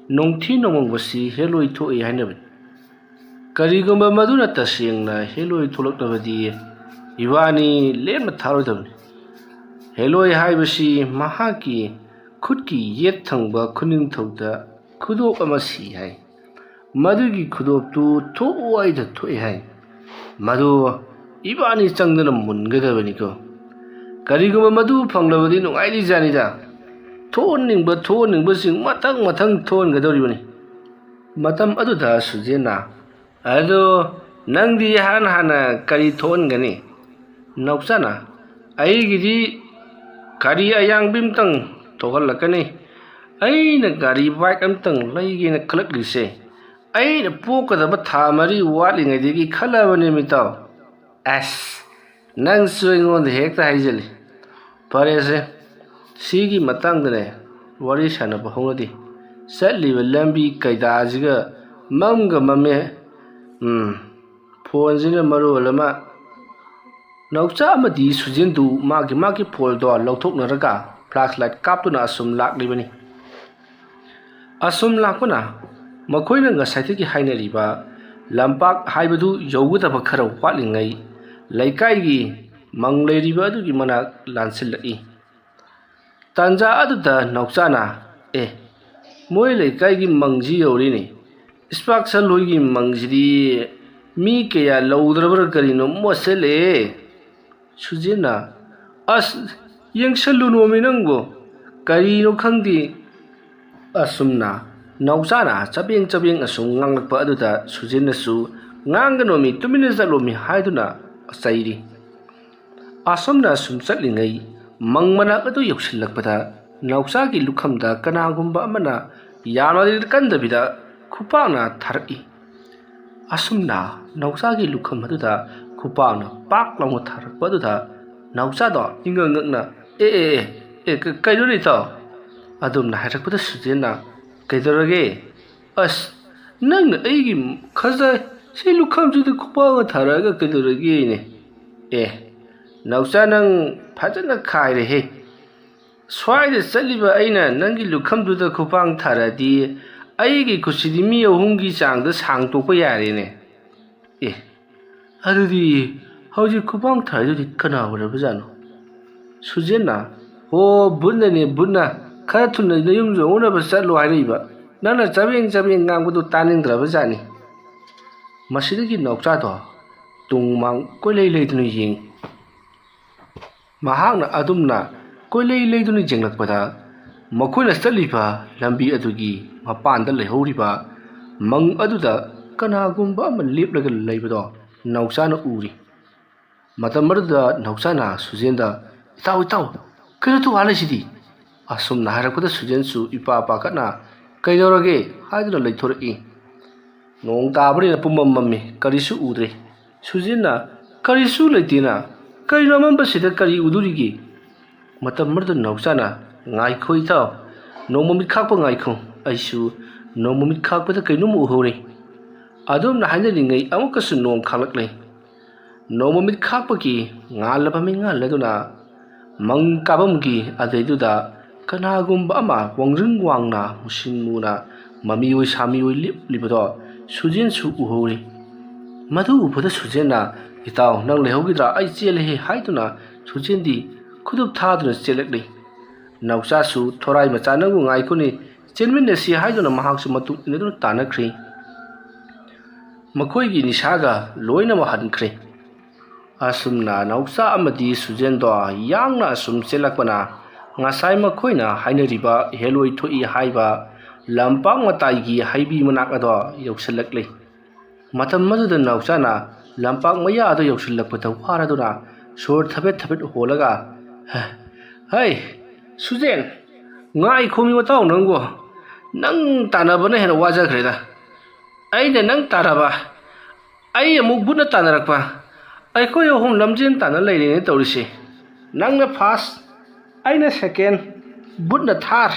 농티 농원것이 헬로이 토이 하냐면 그리고마 마두나 따시행나 헬로이 토록다바디 이반이 렘나 타로다니 헬로이 하이버시 마하기 굿기 옛탕바 쿠닝토다 구독 아마시 하이 마두기 구독도 토와이다 토이 하이 마두 이반이 짱드는 문거다바니고 그리고마 마두 방라바디 농아이리 자니다 ꯊꯣꯛꯍꯟꯅꯤꯡꯕꯁꯤꯡ ꯃꯊꯪ ꯊꯣꯛꯍꯟꯒꯗꯧꯔꯤꯕꯅꯤ꯫ ꯃꯇꯝ ꯑꯗꯨꯗ ꯁꯨꯖꯦꯟꯅ ꯑꯗꯣ ꯅꯪꯗꯤ ꯍꯥꯟꯅ ꯀꯔꯤ ꯊꯣꯛꯍꯟꯒꯅꯤ? ꯅꯥꯎꯆꯥꯅ ꯑꯩꯒꯤꯗꯤ ꯒꯥꯔꯤ ꯑꯌꯥꯡꯕꯤ ꯑꯃꯇꯪ ꯊꯣꯛꯍꯜꯂꯛꯀꯅꯤ꯫ ꯑꯩꯅ ꯒꯥꯔꯤ ꯕꯥꯏꯛ ꯑꯃꯇꯪ ꯂꯩꯒꯦꯅ ꯈꯜꯂꯛꯂꯤꯁꯦ ꯑꯩꯅ ꯄꯣꯛꯀꯗꯕ ꯊꯥ 4 ꯋꯥꯠꯂꯤꯉꯩꯗꯒꯤ ꯈꯜꯂꯕꯅꯤ ꯃꯤꯇꯥꯎ꯫ ꯑꯁ ꯅꯪꯁꯨ ꯑꯩꯉꯣꯟꯗ ꯍꯦꯛꯇ ꯍꯥꯏꯖꯤꯜꯂꯤ꯫ ꯐꯔꯦꯁꯦ, ꯁꯤꯒꯤ ꯃꯇꯥꯡꯗꯅꯦ ꯋꯥꯔꯤ ꯁꯥꯟꯅꯕ ꯍꯧꯅꯗꯦ꯫ ꯆꯠꯂꯤꯕ ꯂꯝꯕꯤ ꯀꯩꯗꯥꯁꯤꯒ ꯃꯝꯒ ꯃꯝꯃꯦ꯫ ꯐꯣꯟꯁꯤꯅ ꯃꯔꯣꯜ ꯑꯃ ꯅꯥꯎꯆꯥ ꯑꯃꯗꯤ ꯁꯨꯖꯦꯟꯗꯨ ꯃꯥꯒꯤ ꯐꯣꯟꯗꯣ ꯂꯧꯊꯣꯛꯅꯔꯒ ꯐ꯭ꯂꯥꯁ ꯂꯥꯏꯠ ꯀꯥꯞꯇꯨꯅ ꯑꯁꯨꯝ ꯂꯥꯛꯂꯤꯕꯅꯤ꯫ ꯑꯁꯨꯝ ꯂꯥꯛꯄꯅ ꯃꯈꯣꯏꯅ ꯉꯁꯥꯏꯗꯒꯤ ꯍꯥꯏꯅꯔꯤꯕ ꯂꯝꯄꯥꯛ ꯍꯥꯏꯕꯗꯨ ꯌꯧꯒꯗꯕ ꯈꯔ ꯋꯥꯠꯂꯤꯉꯩ ꯂꯩꯀꯥꯏꯒꯤ ꯃꯪ ꯂꯩꯔꯤꯕ ꯑꯗꯨꯒꯤ ꯃꯅꯥꯛ ꯂꯥꯟꯁꯤꯜꯂꯛꯏ꯫ ꯇꯥꯟꯖꯥ ꯑꯗꯨꯗ ꯅꯥꯎꯆꯥꯅ ꯃꯣꯏ ꯂꯩꯀꯥꯏꯒꯤ ꯃꯪꯁꯤ ꯌꯧꯔꯤꯅꯤ꯫ ꯏꯁꯄꯥꯛꯁꯟ ꯍꯣꯏꯒꯤ ꯃꯪꯁꯤꯗꯤ ꯃꯤ ꯀꯌꯥ ꯂꯧꯗ꯭ꯔꯕ꯭ꯔꯥ ꯀꯔꯤꯅꯣ ꯃꯣꯠꯁꯤꯜꯂꯦ꯫ ꯁꯨꯖꯦꯟꯅ ꯑꯁ ꯌꯦꯡꯁꯜꯂꯨꯅꯣꯃꯤ ꯅꯪꯕꯣ ꯀꯔꯤꯅꯣ ꯈꯪꯗꯦ꯫ ꯑꯁꯨꯝꯅ ꯅꯥꯎꯆꯥꯅ ꯆꯕꯦꯡ ꯑꯁꯨꯝ ꯉꯥꯡꯂꯛꯄ ꯑꯗꯨꯗ ꯁꯨꯖꯦꯟꯅꯁꯨ ꯉꯥꯡꯒꯅꯣꯃꯤ ꯇꯨꯃꯤꯟꯅ ꯆꯠꯂꯣꯃꯤ ꯍꯥꯏꯗꯨꯅ ꯆꯩꯔꯤ꯫ ꯑꯁꯨꯝꯅ ꯁꯨꯝ ꯆꯠꯂꯤꯉꯩ ꯃꯪ ꯃꯅꯥꯛ ꯑꯗꯨ ꯌꯧꯁꯤꯜꯂꯛꯄꯗ ꯅꯥꯎꯆꯥꯒꯤ ꯂꯨꯈꯝꯗ ꯀꯅꯥꯒꯨꯝꯕ ꯑꯃꯅ ꯌꯥꯝꯅꯗꯤ ꯀꯟꯗꯕꯤꯗ ꯈꯨꯄꯥꯛꯅ ꯊꯥꯔꯛꯏ꯫ ꯑꯁꯨꯝꯅ ꯅꯥꯎꯆꯥꯒꯤ ꯂꯨꯈꯝ ꯑꯗꯨꯗ ꯈꯨꯄꯥꯛꯅ ꯄꯥꯛ ꯂꯥꯎꯅ ꯊꯥꯔꯛꯄ ꯑꯗꯨꯗ ꯅꯥꯎꯆꯥꯗꯣ ꯏꯉꯛꯅ ꯀꯩꯅꯣꯅꯦ ꯏꯇꯥꯎ? ꯑꯗꯨꯝꯅ ꯍꯥꯏꯔꯛꯄꯗ ꯁꯨꯖꯦꯟꯅ ꯀꯩꯗꯧꯔꯒꯦ? ꯑꯁ ꯅꯪꯅ ꯑꯩꯒꯤ ꯈꯖꯥꯏ ꯁꯤ ꯂꯨꯈꯝꯁꯤꯗ ꯈꯨꯄꯥꯛꯅ ꯊꯥꯔꯛꯑꯒ ꯀꯩꯗꯧꯔꯒꯦꯅꯦ? ꯅꯥꯎꯆꯥ ꯅꯪ ꯐꯖꯅ ꯈꯥꯏꯔꯦꯍꯦ꯫ ꯁ꯭ꯋꯥꯏꯗ ꯆꯠꯂꯤꯕ ꯑꯩꯅ ꯅꯪꯒꯤ ꯂꯨꯈꯝꯗꯨꯗ ꯈꯨꯄꯥꯛ ꯊꯥꯔꯛꯑꯗꯤ ꯑꯩꯒꯤ ꯈꯨꯠꯁꯤꯗꯤ ꯃꯤ 3ꯒꯤ ꯆꯥꯡꯗ ꯁꯥꯡꯇꯣꯛꯄ ꯌꯥꯔꯦꯅꯦ꯫ ꯑꯗꯨꯗꯤ ꯍꯧꯖꯤꯛ ꯈꯨꯄꯥꯛ ꯊꯥꯔꯤꯗꯨꯗꯤ ꯀꯅꯥ ꯑꯣꯏꯔꯕꯖꯥꯠꯅꯣ? ꯁꯨꯖꯦꯟꯅ ꯚꯨꯠꯅꯅꯦ ꯚꯨꯠꯅ ꯈꯔ ꯊꯨꯅ ꯅꯌꯨꯝ ꯌꯧꯅꯕ ꯆꯠꯂꯣ ꯍꯥꯏꯔꯛꯏꯕ꯫ ꯅꯪꯅ ꯆꯕꯦꯡ ꯉꯥꯡꯕꯗꯨ ꯇꯥꯅꯤꯡꯗ꯭ꯔꯕꯖꯥꯠꯅꯤ꯫ ꯃꯁꯤꯗꯒꯤ ꯅꯥꯎꯆꯥꯗꯣ ꯇꯨꯡ ꯃꯥꯡ ꯀꯣꯏꯂꯩ ꯂꯩꯗꯨꯅ ꯌꯦꯡꯉꯤ꯫ ꯃꯍꯥꯛꯅ ꯑꯗꯨꯝꯅ ꯀꯣꯏꯂꯩ ꯂꯩꯗꯨꯅ ꯌꯦꯡꯂꯛꯄꯗ ꯃꯈꯣꯏꯅ ꯆꯠꯂꯤꯕ ꯂꯝꯕꯤ ꯑꯗꯨꯒꯤ ꯃꯄꯥꯟꯗ ꯂꯩꯍꯧꯔꯤꯕ ꯃꯪ ꯑꯗꯨꯗ ꯀꯅꯥꯒꯨꯝꯕ ꯑꯃ ꯂꯦꯞꯂꯒ ꯂꯩꯕꯗꯣ ꯅꯥꯎꯆꯥꯅ ꯎꯔꯤ꯫ ꯃꯇꯝ ꯑꯗꯨꯗ ꯅꯥꯎꯆꯥꯅ ꯁꯨꯖꯦꯟꯗ ꯏꯇꯥꯎ ꯀꯩꯅꯣ ꯇꯧꯍꯥꯜꯂꯤꯁꯤꯗꯤ? ꯑꯁꯨꯝꯅ ꯍꯥꯏꯔꯛꯄꯗ ꯁꯨꯖꯦꯟꯁꯨ ꯏꯄꯥ ꯄꯥꯈꯠꯅ ꯀꯩꯗꯧꯔꯒꯦ ꯍꯥꯏꯗꯨꯅ ꯂꯩꯊꯣꯔꯛꯏ꯫ ꯅꯣꯡ ꯇꯥꯕꯅꯤꯅ ꯄꯨꯝꯃꯝ ꯃꯝꯃꯤ, ꯀꯔꯤꯁꯨ ꯎꯗ꯭ꯔꯦ꯫ ꯁꯨꯖꯦꯟꯅ ꯀꯔꯤꯁꯨ ꯂꯩꯇꯦꯅ ꯀꯩꯅꯣ ꯑꯃꯝꯕꯁꯤꯗ ꯀꯔꯤ ꯎꯗꯣꯔꯤꯒꯦ? ꯃꯇꯝ ꯑꯗꯨꯗ ꯅꯥꯎꯆꯥꯅ ꯉꯥꯏꯈꯣ ꯏꯇꯥꯎ, ꯅꯣꯡꯃ ꯃꯤꯠ ꯈꯥꯛꯄ ꯉꯥꯏꯈꯣ, ꯑꯩꯁꯨ ꯅꯣꯡꯃ ꯃꯤꯠ ꯈꯥꯛꯄꯗ ꯀꯩꯅꯣꯝ ꯎꯍꯧꯔꯦ꯫ ꯑꯗꯨꯝꯅ ꯍꯥꯏꯅꯔꯤꯉꯩ ꯑꯃꯨꯛꯀꯁꯨ ꯅꯣꯡ ꯈꯥꯛꯂꯛꯂꯦ꯫ ꯅꯣꯡꯃ ꯃꯤꯠ ꯈꯥꯛꯄꯒꯤ ꯉꯥꯜꯂꯕ ꯃꯩꯉꯥꯜ ꯑꯗꯨꯅ ꯃꯪ ꯀꯥꯕꯝꯒꯤ ꯑꯗꯩꯗꯨꯗ ꯀꯅꯥꯒꯨꯝꯕ ꯑꯃ ꯋꯥꯡꯖꯤꯡ ꯋꯥꯡꯅ ꯃꯨꯁꯤꯟ ꯃꯨꯅ ꯃꯃꯤꯑꯣꯏ ꯁꯥꯃꯤꯑꯣꯏ ꯂꯦꯞꯂꯤꯕꯗꯣ ꯁꯨꯖꯦꯟꯁꯨ ꯎꯍꯧꯔꯤ꯫ ꯃꯗꯨ ꯎꯕꯗ ꯁꯨꯖꯦꯟꯅ ꯏꯇꯥꯎ ꯅꯪ ꯂꯩꯍꯧꯈꯤꯗ꯭ꯔꯥ? ꯑꯩ ꯆꯦꯜꯂꯦꯍꯦ ꯍꯥꯏꯗꯨꯅ ꯁꯨꯖꯦꯟꯗꯤ ꯈꯨꯗꯨꯞ ꯊꯥꯗꯨꯅ ꯆꯦꯜꯂꯛꯂꯤ꯫ ꯅꯥꯎꯆꯥꯁꯨ ꯊꯣꯔꯥꯏ ꯃꯆꯥ ꯅꯪꯕꯨ ꯉꯥꯏꯈꯣꯅꯦ, ꯆꯦꯟꯃꯤꯟꯅꯁꯤ ꯍꯥꯏꯗꯨꯅ ꯃꯍꯥꯛꯁꯨ ꯃꯇꯨꯡ ꯏꯟꯅꯗꯨꯅ ꯇꯥꯟꯅꯈ꯭ꯔꯦ꯫ ꯃꯈꯣꯏꯒꯤ ꯅꯤꯁꯥꯒ ꯂꯣꯏꯅꯃꯛ ꯍꯟꯈ꯭ꯔꯦ꯫ ꯑꯁꯨꯝꯅ ꯅꯥꯎꯆꯥ ꯑꯃꯗꯤ ꯁꯨꯖꯦꯟꯗꯣ ꯌꯥꯡꯅ ꯑꯁꯨꯝ ꯆꯦꯜꯂꯛꯄꯅ ꯉꯁꯥꯏ ꯃꯈꯣꯏꯅ ꯍꯥꯏꯅꯔꯤꯕ ꯍꯦꯂꯣꯏ ꯊꯣꯛꯏ ꯍꯥꯏꯕ ꯂꯝꯄꯥꯛ ꯃꯇꯥꯏꯒꯤ ꯍꯩꯕꯤ ꯃꯅꯥꯛ ꯑꯗꯣ ꯌꯧꯁꯤꯜꯂꯛꯂꯦ꯫ ꯃꯇꯝ ꯑꯗꯨꯗ ꯅꯥꯎꯆꯥꯅ ꯂꯝꯄꯥꯛ ꯃꯌꯥ ꯑꯗꯨ ꯌꯧꯁꯤꯜꯂꯛꯄꯗ ꯋꯥꯔꯗꯨꯅ ꯁꯣꯔ ꯊꯕꯦꯠ ꯍꯣꯜꯂꯒ ꯍꯩ ꯁꯨꯖꯦꯟ ꯉꯥꯏꯈꯣꯃꯤ ꯃꯇꯥꯎ ꯅꯪꯕꯣ, Nang tanabana hena wajakhreda. Aina nang taraba. Ai amuk butna tanarakpa. Aikoi ahum lamjin tana leirine tawrisi. Nangna first, aina second, butna third.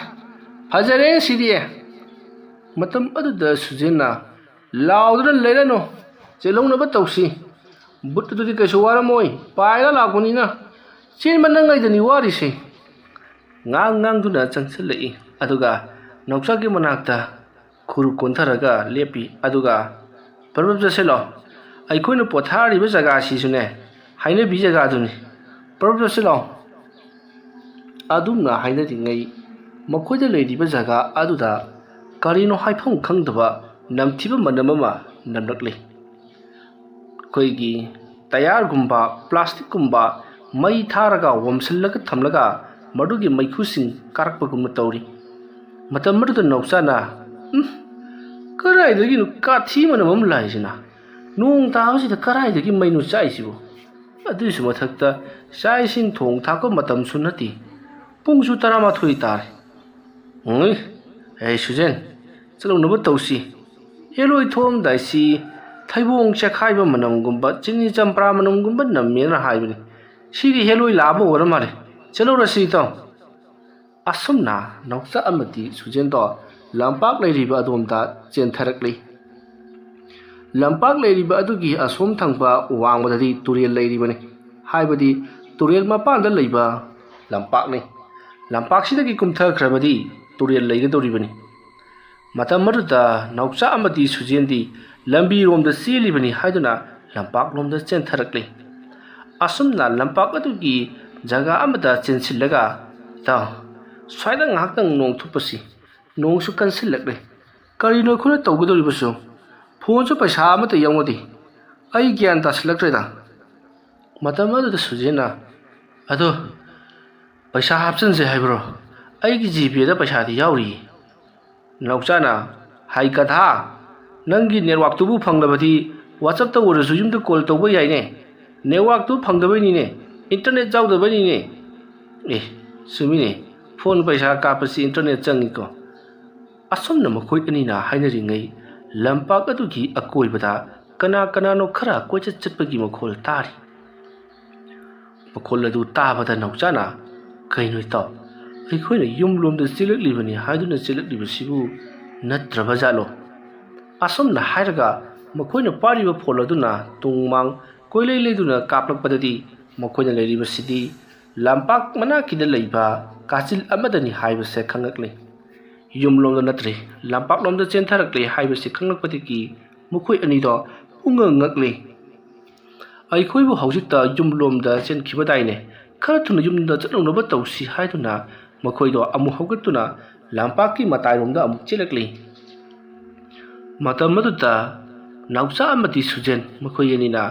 Fajare sidiye. Matam aduda Sujenna lauduna leirano. Chelongnaba tawsi. Buttu tudi kaisu waramoi. Paira lakunina. Chen manangai dani warisi. Ngang duna changsalai. Aduga Nausagi manakta khuru kontaraga lepi aduga parab jaselo aikhoina pothari ba jaga sisune haina bi jaga duni parab jaselo adumna haina dingai makhoida leidi ba jaga aduda karino haifam khangdaba namthiba manamama namlakle koigi tayar gumba plastic gumba mai tharaga wamsillaga thamlaga madugi maikhusin karakpa gumna tawri matam madu Nausana karai dagi nu kathi manamam laisina nung tausida karai dagi mainu chaisibu adusu mathakta saisin thong thako matam sunati pungsu tarama thui tar hey Sujen chalo nuba tausi heloi thom daisi thaibong chakhaiba manam gumba chini champra manam gumba nammena haibani siri heloi labo oramare chalo rasi to asumna Nausa amati Sujen do lampak leiriba adomda chentharakli lampak leiriba adugi asom thangba wangbadadi turiel leiribani haibadi turiel mapanda leiba lampak ni lampak sidagi kumthakrabadi turiel leigadoribani matam maruda Nausa amati Sujendi lambi romda selibani haiduna lampak lomda chentharakli asumna lampak adugi jaga amada chensillaga ta swaida nghaktang nong thupasi nong su kansilakle karino khuna tawgadoribasu phone su paisa amata yangodi ai gyan taslakreda matam adu Sujena ado paisa hapsan se haibro ai gi gp da paisa di yauri Nausana hai katha nangi network tu bu phanglabadi whatsapp ta urasu yum ta call tawba yaine network tu phangdabani ne internet jawdabani ne sumine phone paisa kapasi internet changiko asomna makhoi anina hainaringai lampak adugi akoibada kana no khara koicha chatpagi makhol tari makhol adu tabada Nausana kainoi taw aikhoina yumlomda chilaklibani haiduna chilaklibasibu natraba jalo asomna hairaga makhoina pariba phol aduna tungmang koilei leiduna kaplakpadadi makhoina leiribasidi lampak manakida leiba kachil amadani haibase khangakle yumlomda natri lampak lomda chentharakle haibase khangakpadiki mukhoi anido unga ngakle aikhoibu haujikta yumlomda chenkibadaine khara thuna yumda chalonaba tawsi haiduna makhoido amu haugatuna lampaki matairomda amu chelakle matam maduta Nausa amati Sujen makhoyanina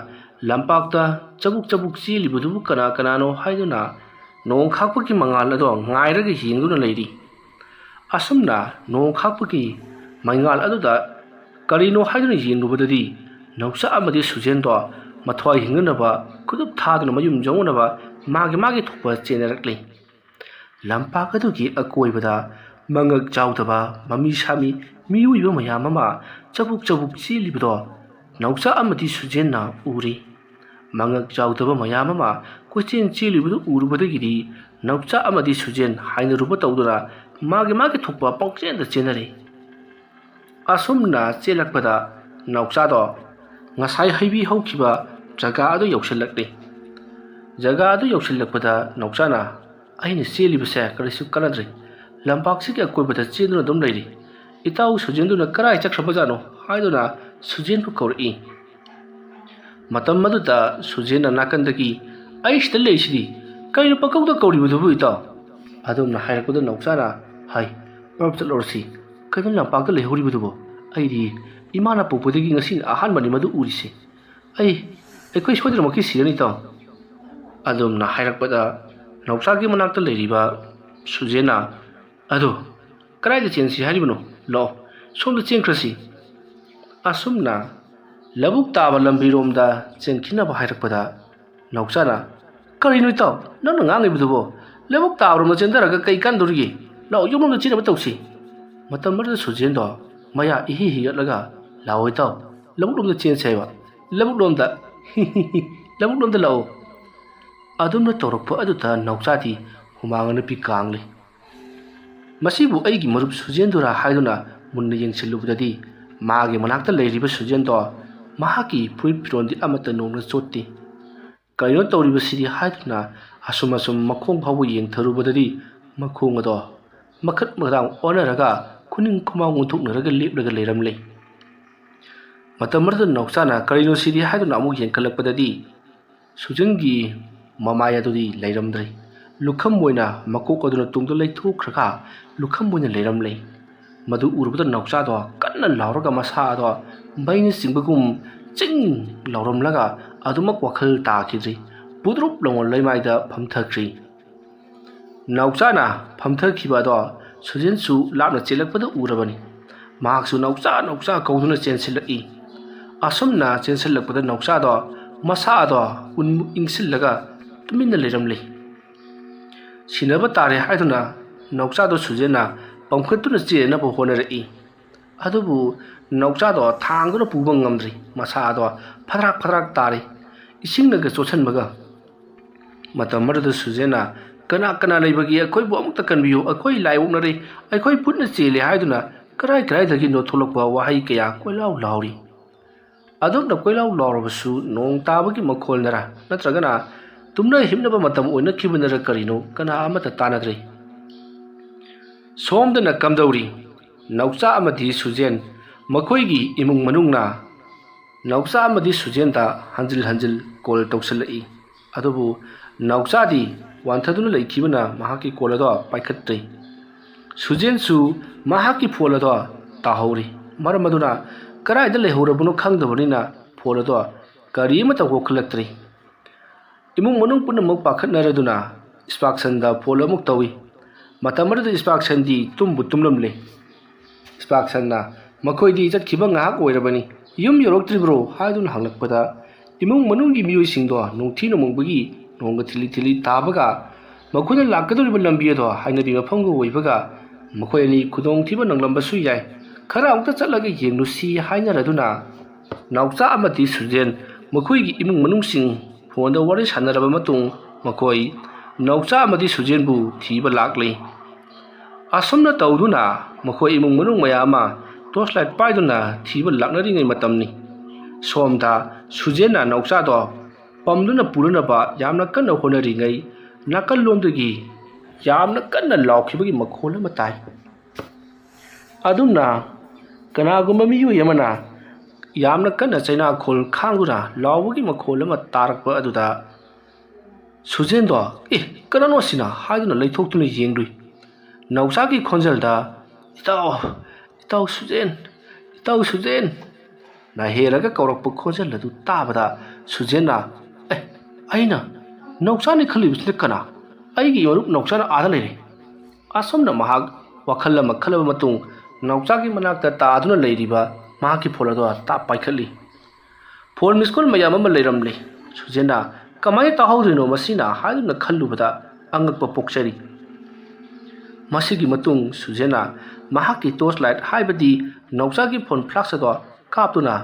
lampakta chabuk chilibudu kana no haiduna nong khakpaki mangal ado ngairaga hinguna leiri asumna nong khakpaki mangal aduda karino haiduna yinubadadi Nausa amati Sujen do mathwai hingunaba kudup thaduna mayum jongunaba magi thokpa chenarakle lampak adugi akoibada mangak chawdaba mami sami miyuiba mayamama chabuk chilibudo Nausa amati Sujenna uri mangak chawdaba mayamama kochen chilibudu urubadagidi Nausa amati Sujen hainaruba tawduna magi thokpa pangchenda chenare asumna chelakpada Nausa do ngasai haibi haukiba jaga adu yaushallakle jaga adu yaushallakpada Nausana aina selibase karisu kanadre lampak siki akoibada chenduna dum leiri itau Sujenduna karai chakrabajano haiduna Sujen pu kauri matam maduta Sujena nakandagi aishta leisidi kainu pakauda kauribudu itau adumna hairakpada Nausana hai parabtal orsi kainu lampakta lehuribudu aidi imana popodagi ngasi ahanbani madu urise aikoi soidramaki sirani taw adumna hairakpada Nausagi manakta leiriba Sujena ado karai da chensi haribano lo somda chenkrasi asumna labuk taba lambiromda chenkhinaba hairakpada Nausana karinoi taw nangna ngangai budubo labuk tabromda chendaraga kai kandurigi lo yumlomda chinaba tawsi Matam mada sujen do maya ihi higatlaga lawoi tau labuk lom da chen seba labuk lom da labuk lom da lao adum na torok adu ta naucha ti humang na pi kang le masibu ai gi marup sujen dura haiduna munna yeng silubdadi magi manakta leiriba sujen do mahaki puit piron di amata nong na chotti kaino toriba sidi haiduna asum makhong phawu yeng tharubadadi makhong ado makhat madang onaraga kuning kumang untuk naraga lepraga leiramle matamarda nauchana karino sidi haiduna amuk yeng kalakpadadi sujengi mamaya dudi leiramdre lukham moina makok aduna tungdo leithukhraka lukham moina leiramle madu urbada naucha do kanna lauraga masa do baini singbagum ching lauramlaga adumak wakhal ta khidri pudrup longol leimaida phamthakri nauchana phamthakhiba do sujensu lapna chelakpada urabani mahaksu naucha kauduna chensilaki asumna chensilakpada naucha do masa do un ingsillaga tuminna leiramle sinaba tare haiduna naucha do sujena pamkhatuna chena bo honari adubu naucha do thangduna puba ngamdri masa do phadrak tare isingnaga chochanmaga matamada sujena kana leibagi akoi bu amukta kanbiyu akoi laiwunari akoi putna chele haiduna karai dagi no tholokwa wahai kaya koilau lauri adum na koilau laurabasu nong tabagi makhol nara natragana tumna himnaba matam oina khibunara karino kana amata tanadre somdana kamdauri naucha amadi sujen makhoigi imung manungna naucha amadi sujenta hanjil kol tawsalai adubu naucha di wanthaduna leikibana mahaki kolado paikhatri sujensu mahaki folado tahori maramaduna karaida lehurabuno khangdabarina folado karimata hokhlaktri imung manung punamuk pakhatnaraduna sparksanda folamuk tawi matamada sparksan di tumbu tumlamle sparksanna makhoi di jatkhiba ngahak oirabani yum yoroktribro haidun hanglakpada imung manunggi miyoi singdo nungthina mungbagi nonga thili tabaga makhuna lakadoriba lambi do haina bi mafamgo oibaga makhoi ani khudong thiba nanglamba su yai khara amta chatlaga yengnu si haina raduna naucha amati sujen makhoi gi imung manungsing phonda wari sanaraba matung makhoi naucha amati sujen bu thiba lakle asomna tawduna makhoi imung manung mayama torchlight paiduna thiba laknari ngai matamni somda sujena naucha do pamduna puranaba yamna kanna honari ngai nakal lomdagi yamna kanna laukhibagi makhol ama tai adumna kanagumba miyu yamana yamna kanna chaina khol khangduna lawagi makhol ama tarakpa aduda sujendo kanano sina haiduna leithoktuna yengdui nausagi khonjalda itaw sujen na heraga kaurakpa khonjal adu tabada sujena aina nauchani khalibisne kana aigi yorup nauchana ada leire asomna mahag wakhalla makhalaba matung nauchagi manakta taaduna leiriba mahaki folado ta paikhali phone miskol mayam ama leiramle sujena kamai tahawrino masina haiduna khallubada angakpa pokchari masigi matung sujena mahaki torchlight haibadi nauchagi phone flash ado kaptuna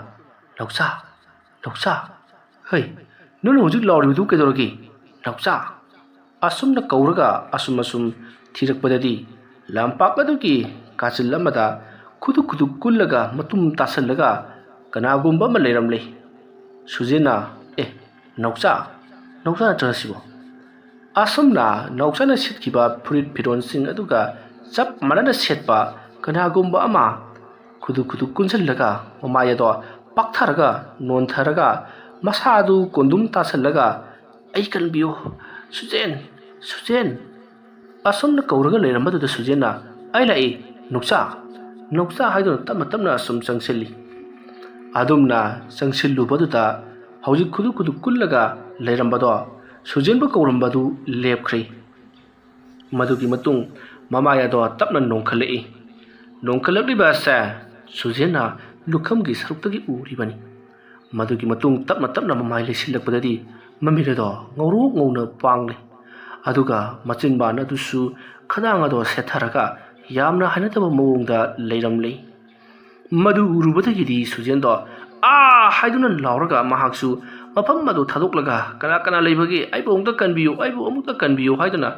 naucha hei nunu hujik lauridu kedoragi naucha asumna kauraga asum thirakpadadi lampak aduki kachil amada khudu kullaga matum tasallaga kanagumba ma leiramle sujena naucha trasibo asumna naucha na sitkiba purit piron sing aduga chap manana setpa kanagumba ama khudu kunsallaga mamaya paktharaga nontharaga masadu kondum tasallaga ai kanbiyo sujen asomna kauraga leirambadu da sujena ai lai naucha haiduna tamna asum changsilli adumna changsillu baduda hauji khudu kullaga leirambado sujenba kaurambadu lepkhri madugi matung mamaya do tapna nongkhalakliba sa sujena lukhamgi saruktagi uribani madugi matung tapna mamai lesilakpadadi mamirado ngawna pangle aduga machinbana dusu khadanga do setharaga ꯌꯥꯝꯅ ꯍꯩꯅꯗꯕ ꯃꯑꯣꯡꯗ ꯂꯩꯔꯝꯂꯤ꯫ ꯃꯗꯨ ꯎꯔꯨꯕꯗꯒꯤꯗꯤ ꯁꯨꯖꯦꯟꯗꯣ ꯍꯥꯏꯗꯨꯅ ꯂꯥꯎꯔꯒ ꯃꯍꯥꯛꯁꯨ ꯃꯐꯝ ꯑꯗꯨ ꯊꯥꯗꯣꯛꯂꯒ ꯀꯅꯥ ꯀꯅꯥ ꯂꯩꯕꯒꯦ, ꯑꯩꯕꯨ ꯑꯃꯨꯛꯇ ꯀꯟꯕꯤꯌꯨ, ꯑꯩꯕꯨ ꯑꯃꯨꯛꯇ ꯀꯟꯕꯤꯌꯨ ꯍꯥꯏꯗꯨꯅ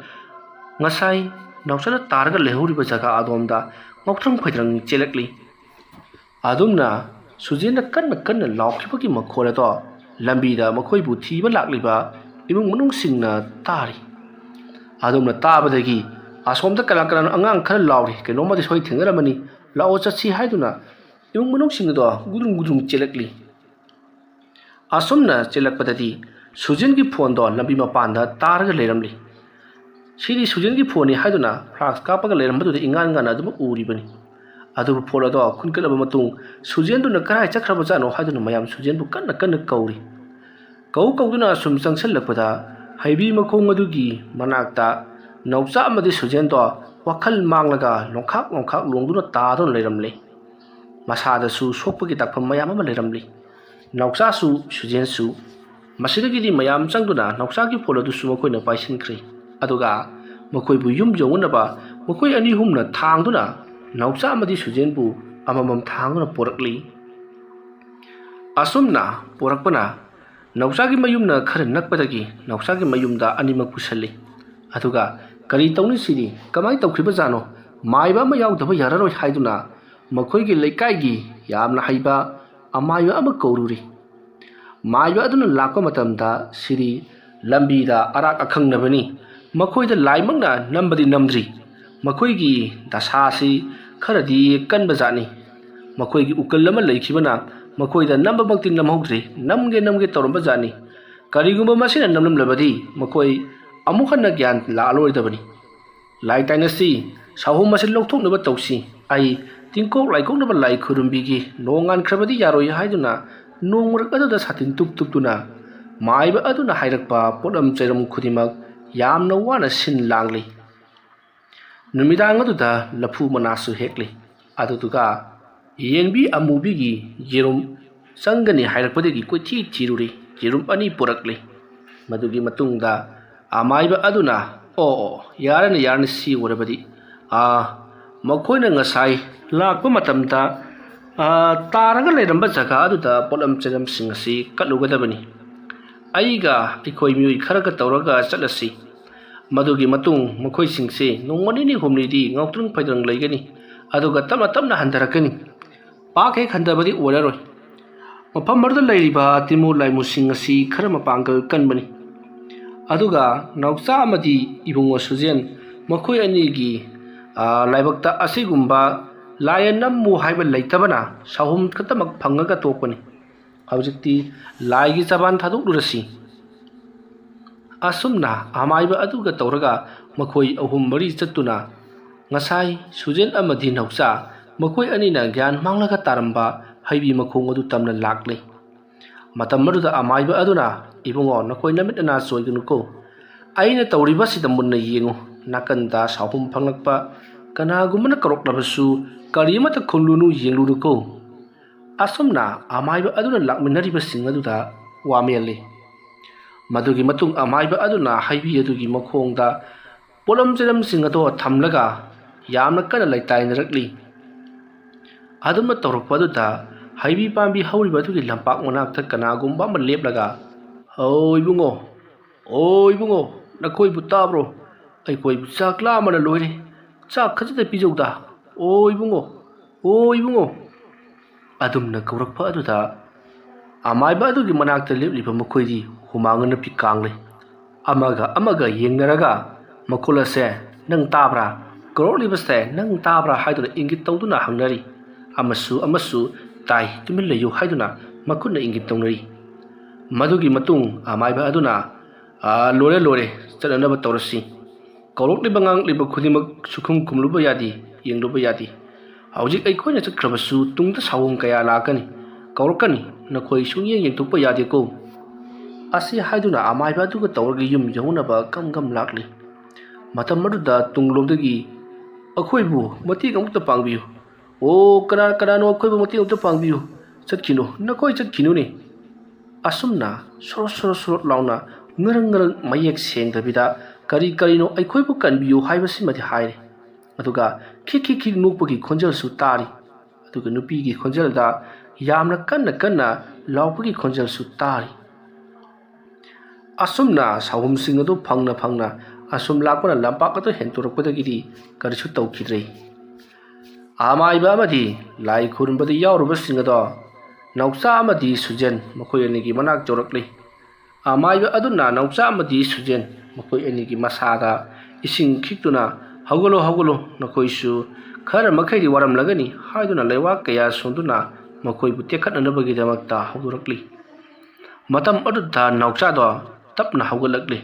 ꯉꯁꯥꯏ ꯅꯥꯎꯆꯥꯅ ꯇꯥꯔꯒ ꯂꯩꯍꯧꯔꯤꯕ ꯖꯒꯥ ꯑꯗꯣꯝꯗ ꯉꯥꯎꯇ꯭ꯔꯪ ꯐꯩꯗ꯭ꯔꯪ ꯆꯦꯜꯂꯛꯂꯤ꯫ ꯑꯗꯨꯝꯅ ꯁꯨꯖꯦꯟꯅ ꯀꯟꯅ ꯀꯟꯅ ꯂꯥꯎꯈꯤꯕꯒꯤ ꯃꯈꯣꯜ ꯑꯗꯣ ꯂꯝꯕꯤꯗ ꯃꯈꯣꯏꯕꯨ ꯊꯤꯕ ꯂꯥꯛꯂꯤꯕ ꯏꯃꯨꯡ ꯃꯅꯨꯡꯁꯤꯡꯅ ꯇꯥꯔꯤ꯫ ꯑꯗꯨꯝꯅ ꯇꯥꯕꯗꯒꯤ ꯑꯁꯣꯝꯗ ꯀꯅꯥ ꯀꯅꯥꯅꯣ ꯑꯉꯥꯡ ꯈꯔ ꯂꯥꯎꯔꯤ, ꯀꯩꯅꯣꯝꯃꯗꯤ ꯁꯣꯏ ꯊꯦꯡꯅꯔꯝꯃꯅꯤ, ꯂꯥꯛꯑꯣ ꯆꯠꯁꯤ ꯍꯥꯏꯗꯨꯅ ꯏꯃꯨꯡ ꯃꯅꯨꯡꯁꯤꯡ ꯑꯗꯣ ꯒꯨꯗꯨꯡ ꯒꯨꯗꯨꯡ ꯆꯦꯜꯂꯛꯂꯤ꯫ ꯑꯁꯨꯝꯅ ꯆꯦꯜꯂꯛꯄꯗꯗꯤ ꯁꯨꯖꯦꯟꯒꯤ ꯐꯣꯟꯗꯣ ꯂꯝꯕꯤ ꯃꯄꯥꯟꯗ ꯇꯥꯔꯒ ꯂꯩꯔꯝꯂꯤ꯫ ꯁꯤꯗꯤ ꯁꯨꯖꯦꯟꯒꯤ ꯐꯣꯟꯅꯤ ꯍꯥꯏꯗꯨꯅ ꯐ꯭ꯂꯥꯁ ꯀꯥꯞꯄꯒ ꯂꯩꯔꯝꯕꯗꯨꯗ ꯏꯉꯥꯟ ꯉꯥꯟꯅ ꯑꯗꯨꯝ ꯎꯔꯤꯕꯅꯤ꯫ ꯑꯗꯨꯕꯨ ꯐꯣꯟ ꯑꯗꯣ ꯈꯨꯟꯒꯠꯂꯕ ꯃꯇꯨꯡ ꯁꯨꯖꯦꯟꯗꯨꯅ ꯀꯔꯥꯏ ꯆꯠꯈ꯭ꯔꯕꯖꯥꯠꯅꯣ ꯍꯥꯏꯗꯨꯅ ꯃꯌꯥꯝ ꯁꯨꯖꯦꯟꯕꯨ ꯀꯟꯅ ꯀꯟꯅ ꯀꯧꯔꯤ꯫ ꯀꯧꯗꯨꯅ ꯁꯨꯝ ꯆꯪꯁꯤꯜꯂꯛꯄꯗ ꯍꯩꯕꯤ ꯃꯈꯣꯡ ꯑꯗꯨꯒꯤ ꯃꯅꯥꯛꯇ ꯅꯥꯎꯆꯥ ꯑꯃꯗꯤ ꯁꯨꯖꯦꯟꯗꯣ ꯋꯥꯈꯜ ꯃꯥꯡꯂꯒ ꯂꯣꯡꯈꯥꯛ ꯂꯣꯡꯗꯨꯅ ꯇꯥꯗꯨꯅ ꯂꯩꯔꯝꯂꯤ꯫ ꯃꯁꯥꯗꯁꯨ ꯁꯣꯛꯄꯒꯤ ꯗꯥꯛꯐꯝ ꯃꯌꯥꯝ ꯑꯃ ꯂꯩꯔꯝꯂꯤ꯫ ꯅꯥꯎꯆꯥꯁꯨ ꯁꯨꯖꯦꯟꯁꯨ ꯃꯁꯤꯗꯒꯤꯗꯤ ꯃꯌꯥꯝ ꯆꯪꯗꯨꯅ ꯅꯥꯎꯆꯥꯒꯤ ꯐꯣꯟ ꯑꯗꯨꯁꯨ ꯃꯈꯣꯏꯅ ꯄꯥꯏꯁꯤꯟꯈ꯭ꯔꯦ꯫ ꯑꯗꯨꯒ ꯃꯈꯣꯏꯕꯨ ꯌꯨꯝ ꯌꯧꯅꯅꯕ ꯃꯈꯣꯏ ꯑꯅꯤ ꯑꯍꯨꯝꯅ ꯊꯥꯡꯗꯨꯅ ꯅꯥꯎꯆꯥ ꯑꯃꯗꯤ ꯁꯨꯖꯦꯟꯕꯨ ꯑꯃꯃꯝ ꯊꯥꯡꯗꯨꯅ ꯄꯣꯔꯛꯂꯤ꯫ ꯑꯁꯨꯝꯅ ꯄꯣꯔꯛꯄꯅ ꯅꯥꯎꯆꯥꯒꯤ ꯃꯌꯨꯝꯅ ꯈꯔ ꯅꯛꯄꯗꯒꯤ ꯅꯥꯎꯆꯥꯒꯤ ꯃꯌꯨꯝꯗ ꯑꯅꯤꯃꯛ ꯄꯨꯁꯜꯂꯤ꯫ ꯑꯗꯨꯒ ꯀꯔꯤ ꯇꯧꯅꯤ ꯁꯤꯗꯤ, ꯀꯃꯥꯏꯅ ꯇꯧꯈ꯭ꯔꯤꯕꯖꯥꯠꯅꯣ, ꯃꯥꯏꯕ ꯑꯃ ꯌꯥꯎꯗꯕ ꯌꯥꯔꯔꯣꯏ ꯍꯥꯏꯗꯨꯅ ꯃꯈꯣꯏꯒꯤ ꯂꯩꯀꯥꯏꯒꯤ ꯌꯥꯝꯅ ꯍꯩꯕ ꯑꯃꯥꯏꯕ ꯑꯃ ꯀꯧꯔꯨꯔꯤ꯫ ꯃꯥꯏꯕ ꯑꯗꯨꯅ ꯂꯥꯛꯄ ꯃꯇꯝꯗ ꯁꯤꯗꯤ ꯂꯝꯕꯤꯗ ꯑꯔꯥꯛ ꯑꯈꯪꯅꯕꯅꯤ, ꯃꯈꯣꯏꯗ ꯂꯥꯏꯃꯛꯅ ꯅꯝꯕꯗꯤ ꯅꯝꯗ꯭ꯔꯤ, ꯃꯈꯣꯏꯒꯤ ꯗꯁꯥꯁꯤ ꯈꯔꯗꯤ ꯀꯟꯕꯖꯥꯠꯅꯤ, ꯃꯈꯣꯏꯒꯤ ꯎꯀꯜ ꯑꯃ ꯂꯩꯈꯤꯕꯅ ꯃꯈꯣꯏꯗ ꯅꯝꯕꯃꯛꯇꯤ ꯅꯝꯍꯧꯗ꯭ꯔꯤ, ꯅꯝꯒꯦ ꯇꯧꯔꯝꯕꯖꯥꯠꯅꯤ꯫ ꯀꯔꯤꯒꯨꯝꯕ ꯃꯁꯤꯅ ꯅꯝꯂꯝꯂꯕꯗꯤ ꯃꯈꯣꯏ ꯑꯃꯨꯛ ꯍꯟꯅ ꯒ꯭ꯌꯥꯟ ꯂꯥꯛꯑꯔꯣꯏꯗꯕꯅꯤ꯫ ꯂꯥꯏ ꯇꯥꯏꯅꯁꯤ, ꯁꯥꯍꯨꯝ ꯑꯁꯤ ꯂꯧꯊꯣꯛꯅꯕ ꯇꯧꯁꯤ, ꯑꯩ ꯇꯤꯡꯀꯣꯛ ꯂꯥꯏꯀꯣꯛꯅꯕ ꯂꯥꯏ ꯈꯨꯔꯨꯝꯕꯤꯒꯦ, ꯅꯣꯡ ꯉꯥꯟꯈ꯭ꯔꯕꯗꯤ ꯌꯥꯔꯣꯏ ꯍꯥꯏꯗꯨꯅ ꯅꯣꯡ ꯃꯔꯛ ꯑꯗꯨꯗ ꯁꯥꯇꯤꯟ ꯇꯨꯞꯇꯨꯅ ꯃꯥꯏꯕ ꯑꯗꯨꯅ ꯍꯥꯏꯔꯛꯄ ꯄꯣꯠꯂꯝ ꯆꯩꯔꯝ ꯈꯨꯗꯤꯡꯃꯛ ꯌꯥꯝꯅ ꯋꯥꯅ ꯁꯤꯟ ꯂꯥꯡꯂꯤ꯫ ꯅꯨꯃꯤꯗꯥꯡ ꯑꯗꯨꯗ ꯂꯐꯨ ꯃꯅꯥꯁꯨ ꯍꯦꯛꯂꯤ꯫ ꯑꯗꯨꯗꯨꯒ ꯌꯦꯡꯕꯤ ꯑꯃꯨꯕꯤꯒꯤ ꯌꯦꯔꯨꯝ ꯆꯪꯒꯅꯤ ꯍꯥꯏꯔꯛꯄꯗꯒꯤ ꯀꯣꯏꯊꯤ ꯊꯤꯔꯨꯔꯤ, ꯌꯦꯔꯨꯝ 2 ꯄꯨꯔꯛꯂꯤ꯫ ꯃꯗꯨꯒꯤ ꯃꯇꯨꯡꯗ ꯑꯃꯥꯏꯕ ꯑꯗꯨꯅ ꯌꯥꯔꯅꯤ ꯁꯤ ꯑꯣꯏꯔꯕꯗꯤ ꯃꯈꯣꯏꯅ ꯉꯁꯥꯏ ꯂꯥꯛꯄ ꯃꯇꯝꯗ ꯇꯥꯔꯒ ꯂꯩꯔꯝꯕ ꯖꯒꯥ ꯑꯗꯨꯗ ꯄꯣꯠꯂꯝ ꯆꯩꯔꯝꯁꯤꯡ ꯑꯁꯤ ꯀꯠꯂꯨꯒꯗꯕꯅꯤ, ꯑꯩꯒ ꯑꯩꯈꯣꯏ ꯃꯤꯑꯣꯏ ꯈꯔꯒ ꯇꯧꯔꯒ ꯆꯠꯂꯁꯤ, ꯃꯗꯨꯒꯤ ꯃꯇꯨꯡ ꯃꯈꯣꯏꯁꯤꯡꯁꯦ ꯅꯣꯡꯃ ꯅꯤꯅꯤ ꯍꯨꯝꯅꯤꯗꯤ ꯉꯥꯎꯇ꯭ꯔꯪ ꯐꯩꯗ꯭ꯔꯪ ꯂꯩꯒꯅꯤ, ꯑꯗꯨꯒ ꯇꯞꯅ ꯇꯞꯅ ꯍꯟꯊꯔꯛꯀꯅꯤ, ꯄꯥꯛ ꯍꯦꯛ ꯍꯟꯊꯕꯗꯤ ꯑꯣꯏꯔꯔꯣꯏ꯫ ꯃꯐꯝ ꯑꯗꯨꯗ ꯂꯩꯔꯤꯕ ꯇꯤꯃꯨ ꯂꯥꯏꯃꯨꯁꯤꯡ ꯑꯁꯤ ꯈꯔ ꯃꯄꯥꯡꯒꯜ ꯀꯟꯕꯅꯤ꯫ ꯑꯗꯨꯒ ꯅꯥꯎꯆꯥ ꯑꯃꯗꯤ ꯏꯕꯨꯡꯉꯣ ꯁꯨꯖꯦꯟ ꯃꯈꯣꯏ ꯑꯅꯤꯒꯤ ꯂꯥꯏꯕꯛꯇ ꯑꯁꯤꯒꯨꯝꯕ ꯂꯥꯏꯌꯦ ꯅꯝꯃꯨ ꯍꯥꯏꯕ ꯂꯩꯇꯕꯅ ꯁꯥꯍꯨꯝ ꯈꯛꯇꯃꯛ ꯐꯪꯉꯒ ꯇꯣꯛꯄꯅꯤ꯫ ꯍꯧꯖꯤꯛꯇꯤ ꯂꯥꯏꯒꯤ ꯆꯕꯥꯟ ꯊꯥꯗꯣꯛꯂꯨꯔꯁꯤ꯫ ꯑꯁꯨꯝꯅ ꯑꯃꯥꯏꯕ ꯑꯗꯨꯒ ꯇꯧꯔꯒ ꯃꯈꯣꯏ 3-4 ꯆꯠꯇꯨꯅ ꯉꯁꯥꯏ ꯁꯨꯖꯦꯟ ꯑꯃꯗꯤ ꯅꯥꯎꯆꯥ ꯃꯈꯣꯏ ꯑꯅꯤꯅ ꯒ꯭ꯌꯥꯟ ꯃꯥꯡꯂꯒ ꯇꯥꯔꯝꯕ ꯍꯩꯕꯤ ꯃꯈꯣꯡ ꯑꯗꯨ ꯇꯝꯅ ꯂꯥꯛꯂꯤ꯫ ꯃꯇꯝ ꯑꯗꯨꯗ ꯑꯃꯥꯏꯕ ꯑꯗꯨꯅ, ꯏꯕꯨꯡꯉꯣ ꯅꯈꯣꯏ ꯅꯃꯤꯠ ꯅꯅꯥ ꯆꯣꯏꯒꯅꯨꯀꯣ, ꯑꯩꯅ ꯇꯧꯔꯤꯕꯁꯤꯗ ꯃꯨꯟꯅ ꯌꯦꯡꯉꯨ, ꯅꯥꯀꯟꯗ ꯁꯥꯍꯨꯝ ꯐꯪꯂꯛꯄ ꯀꯅꯥꯒꯨꯝꯕꯅ ꯀꯧꯔꯛꯂꯕꯁꯨ ꯀꯔꯤ ꯑꯃꯠꯇ ꯈꯨꯝꯂꯨꯅꯨ, ꯌꯦꯡꯂꯨꯅꯨꯀꯣ꯫ ꯑꯁꯨꯝꯅ ꯑꯃꯥꯏꯕ ꯑꯗꯨꯅ ꯂꯥꯛꯃꯤꯟꯅꯔꯤꯕꯁꯤꯡ ꯑꯗꯨꯗ ꯋꯥꯃꯦꯜꯂꯤ꯫ ꯃꯗꯨꯒꯤ ꯃꯇꯨꯡ ꯑꯃꯥꯏꯕ ꯑꯗꯨꯅ ꯍꯩꯕꯤ ꯑꯗꯨꯒꯤ ꯃꯈꯣꯡꯗ ꯄꯣꯠꯂꯝ ꯆꯩꯔꯝꯁꯤꯡ ꯑꯗꯣ ꯊꯝꯂꯒ ꯌꯥꯝꯅ ꯀꯟꯅ ꯂꯩꯇꯥꯏꯅꯔꯛꯂꯤ꯫ ꯑꯗꯨꯝꯅ ꯇꯧꯔꯛꯄ ꯑꯗꯨꯗ ꯍꯩꯕꯤ ꯄꯥꯝꯕꯤ ꯍꯧꯔꯤꯕ ꯑꯗꯨꯒꯤ ꯂꯝꯄꯥꯛ ꯃꯅꯥꯛꯇ ꯀꯅꯥꯒꯨꯝꯕ ꯑꯃ ꯂꯦꯞꯂꯒ, ꯏꯕꯨꯡꯉꯣ, ꯅꯈꯣꯏꯕꯨ ꯇꯥꯕ꯭ꯔꯣ? ꯑꯩꯈꯣꯏꯕꯨ ꯆꯥꯛ ꯂꯥꯝꯕꯅ ꯂꯣꯏꯔꯦ, ꯆꯥꯛ ꯈꯖꯤꯛꯇ ꯄꯤꯖꯧꯗ, ꯏꯕꯨꯡꯉꯣ꯫ ꯑꯗꯨꯝꯅ ꯀꯧꯔꯛꯄ ꯑꯗꯨꯗ ꯑꯃꯥꯏꯕ ꯑꯗꯨꯒꯤ ꯃꯅꯥꯛꯇ ꯂꯦꯞꯂꯤꯕ ꯃꯈꯣꯏꯗꯤ ꯍꯨꯃꯥꯡ ꯅꯞꯄꯤ ꯀꯥꯡꯂꯤ꯫ ꯑꯃꯒ ꯌꯦꯡꯅꯔꯒ ꯃꯈꯣꯜ ꯑꯁꯦ ꯅꯪ ꯇꯥꯕ꯭ꯔꯥ, ꯀꯧꯔꯛꯂꯤꯕꯁꯦ ꯅꯪ ꯇꯥꯕ꯭ꯔꯥ ꯍꯥꯏꯗꯨꯅ ꯏꯪꯒꯤꯠ ꯇꯧꯗꯨꯅ ꯍꯪꯅꯔꯤ꯫ ꯑꯃꯁꯨ ꯇꯥꯏ, ꯇꯨꯃꯤꯟ ꯂꯩꯌꯨ ꯍꯥꯏꯗꯨꯅ ꯃꯈꯨꯠꯅ ꯏꯪꯒꯤꯠ ꯇꯧꯅꯔꯤ꯫ ꯃꯗꯨꯒꯤ ꯃꯇꯨꯡ ꯑꯃꯥꯏꯕ ꯑꯗꯨꯅ ꯂꯣꯏꯔꯦ, ꯆꯠꯅꯅꯕ ꯇꯧꯔꯁꯤ, ꯀꯧꯔꯛꯂꯤꯕ ꯉꯥꯡꯂꯤꯕ ꯈꯨꯗꯤꯡꯃꯛ ꯁꯨꯈꯨꯝ ꯈꯨꯝꯂꯨꯕ ꯌꯥꯗꯦ, ꯌꯦꯡꯂꯨꯕ ꯌꯥꯗꯦ꯫ ꯍꯧꯖꯤꯛ ꯑꯩꯈꯣꯏꯅ ꯆꯠꯈ꯭ꯔꯕꯁꯨ ꯇꯨꯡꯗ ꯁꯥꯍꯨꯝ ꯀꯌా ꯂꯥꯛꯀꯅꯤ, ꯀꯧꯔꯛꯀꯅꯤ, ꯅꯈꯣꯏ ꯁꯨꯡꯌꯦꯡ ꯌꯦꯡꯊꯣꯛꯄ ꯌꯥꯗꯦꯀꯣ꯫ ꯑꯁꯤ ꯍꯥꯏꯗꯨꯅ ꯑꯃꯥꯏꯕ ꯑꯗꯨꯒ ꯇꯧꯔꯒ ꯌꯨꯝ ꯌꯧꯅꯕ ꯒꯝ ꯂꯥꯛꯂꯤ꯫ ꯃꯇꯝ ꯑꯗꯨꯗ ꯇꯨꯡꯂꯣꯝꯗꯒꯤ ꯑꯩꯈꯣꯏꯕꯨ ꯃꯇꯦꯡ ꯑꯃꯨꯛꯇ ꯄꯥꯡꯕꯤꯌꯨ, ꯀꯅꯥꯅꯣ ꯑꯩꯈꯣꯏꯕꯨ ꯃꯇꯦꯡ ꯑꯃꯨꯛꯇ ꯄꯥꯡꯕꯤꯌꯨ, ꯅꯈꯣꯏ ꯆꯠꯈꯤꯅꯨꯅꯦ꯫ ꯑꯁꯨꯝꯅ ꯁꯣꯔꯣꯠ ꯂꯥꯎꯅ ꯉꯔꯪ ꯃꯌꯦꯛ ꯁꯦꯡꯗꯕꯤꯗ ꯀꯔꯤꯅꯣ ꯑꯩꯈꯣꯏꯕꯨ ꯀꯟꯕꯤꯌꯨ ꯍꯥꯏꯕꯁꯤꯃꯗꯤ ꯍꯥꯏꯔꯦ꯫ ꯑꯗꯨꯒ ꯈꯤꯛ ꯈꯤꯛ ꯈꯤꯛ ꯅꯣꯛꯄꯒꯤ ꯈꯣꯟꯖꯦꯜꯁꯨ ꯇꯥꯔꯤ ꯑꯗꯨꯒ ꯅꯨꯄꯤꯒꯤ ꯈꯣꯟꯖꯦꯜꯗ ꯌꯥꯝꯅ ꯀꯟꯅ ꯀꯟꯅ ꯂꯥꯎꯕꯒꯤ ꯈꯣꯟꯖꯦꯜꯁꯨ ꯇꯥꯔꯤ ꯑꯁꯨꯝꯅ ꯁꯥꯎꯍꯨꯝꯁꯤꯡ ꯑꯗꯨ ꯐꯪꯅ ꯐꯪꯅ ꯑꯁꯨꯝ ꯂꯥꯛꯄꯅ ꯂꯝꯄꯥꯛ ꯑꯗꯨ ꯍꯦꯟꯇꯣꯔꯛꯄꯗꯒꯤꯗꯤ ꯀꯔꯤꯁꯨ ꯇꯧꯈꯤꯗ꯭ꯔꯦ ꯑꯃꯥꯏꯕ ꯑꯃꯗꯤ ꯂꯥꯏ ꯈꯨꯔꯨꯝꯕꯗ ꯌꯥꯎꯔꯨꯕꯁꯤꯡ ꯑꯗꯣ ꯅꯥꯎꯆꯥ ꯑꯃꯗꯤ ꯁꯨꯖꯦꯟ ꯃꯈꯣꯏ ꯑꯅꯤꯒꯤ ꯃꯅꯥꯛ ꯌꯧꯔꯛꯂꯤ ꯑꯃꯥꯏꯕ ꯑꯗꯨꯅ ꯅꯥꯎꯆꯥ ꯑꯃꯗꯤ ꯁꯨꯖꯦꯟ ꯃꯈꯣꯏ ꯑꯅꯤꯒꯤ ꯃꯁꯥꯗ ꯏꯁꯤꯡ ꯈꯤꯛꯇꯨꯅ ꯍꯧꯒꯠꯂꯣ ꯍꯧꯒꯠꯂꯣ ꯅꯈꯣꯏꯁꯨ ꯈꯔ ꯃꯈꯩꯗꯤ ꯋꯥꯔꯝꯂꯒꯅꯤ ꯍꯥꯏꯗꯨꯅ ꯂꯩꯋꯥ ꯀꯌꯥ ꯁꯣꯟꯗꯨꯅ ꯃꯈꯣꯏꯕꯨ ꯇꯦꯛꯈꯠꯅꯅꯕꯒꯤꯗꯃꯛꯇ ꯍꯧꯗꯣꯔꯛꯂꯤ ꯃꯇꯝ ꯑꯗꯨꯗ ꯅꯥꯎꯆꯥꯗꯣ ꯇꯞꯅ ꯍꯧꯒꯠꯂꯛꯂꯤ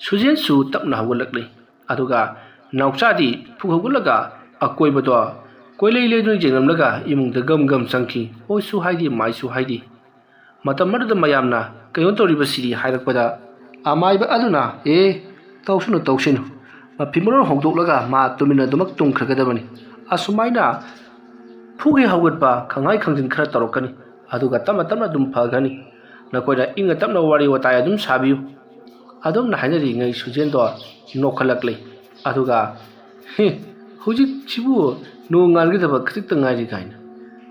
ꯁꯨꯖꯦꯟꯁꯨ ꯇꯞꯅ ꯍꯧꯒꯠꯂꯛꯂꯤ ꯑꯗꯨꯒ ꯅꯥꯎꯆꯥꯗꯤ ꯐꯨꯛ ꯍꯧꯒꯠꯂꯒ ꯑꯀꯣꯏꯕꯗꯣ ꯀꯣꯏꯂꯩ ꯂꯩꯗꯨꯅ ꯌꯦꯡꯂꯝꯂꯒ ꯏꯃꯨꯡꯗ ꯒꯝ ꯒꯝ ꯆꯪꯈꯤ ꯍꯣꯏꯁꯨ ꯍꯥꯏꯗꯤ ꯃꯥꯏꯁꯨ ꯍꯥꯏꯗꯤ ꯃꯇꯝ ꯑꯗꯨꯗ ꯃꯌꯥꯝꯅ ꯀꯩꯅꯣ ꯇꯧꯔꯤꯕꯁꯤꯗꯤ ꯍꯥꯏꯔꯛꯄꯗ ꯑꯃꯥꯏꯕ ꯑꯗꯨꯅ ꯇꯧꯁꯅꯨ ꯇꯧꯁꯅꯨ ꯃꯐꯤ ꯃꯔꯣꯟ ꯍꯣꯡꯗꯣꯛꯂꯒ ꯃꯥ ꯇꯨꯃꯤꯟꯅꯗꯨꯃꯛ ꯇꯨꯝꯈ꯭ꯔꯒꯗꯕꯅꯤ ꯑꯁꯨꯃꯥꯏꯅ ꯐꯨꯒꯤ ꯍꯧꯒꯠꯄ ꯈꯪꯍꯥꯏ ꯈꯪꯖꯤꯟ ꯈꯔ ꯇꯧꯔꯛꯀꯅꯤ ꯑꯗꯨꯒ ꯇꯞꯅ ꯇꯞꯅ ꯑꯗꯨꯝ ꯐꯒꯅꯤ ꯅꯈꯣꯏꯅ ꯏꯪꯅ ꯇꯞꯅ ꯋꯥꯔꯤ ꯋꯥꯇꯥꯏ ꯑꯗꯨꯝ ꯁꯥꯕꯤꯌꯨ ꯑꯗꯨꯝꯅ ꯍꯥꯏꯅꯔꯤꯉꯩ ꯁꯨꯖꯦꯟꯗꯣ ꯅꯣꯛꯈꯠꯂꯛꯂꯤ ꯑꯗꯨꯒ ꯍꯧꯖꯤꯛꯁꯤꯕꯨ ꯅꯣꯡ ꯉꯥꯟꯒꯗꯕ ꯈꯖꯤꯛꯇ ꯉꯥꯏꯔꯤ ꯀꯥꯏꯅ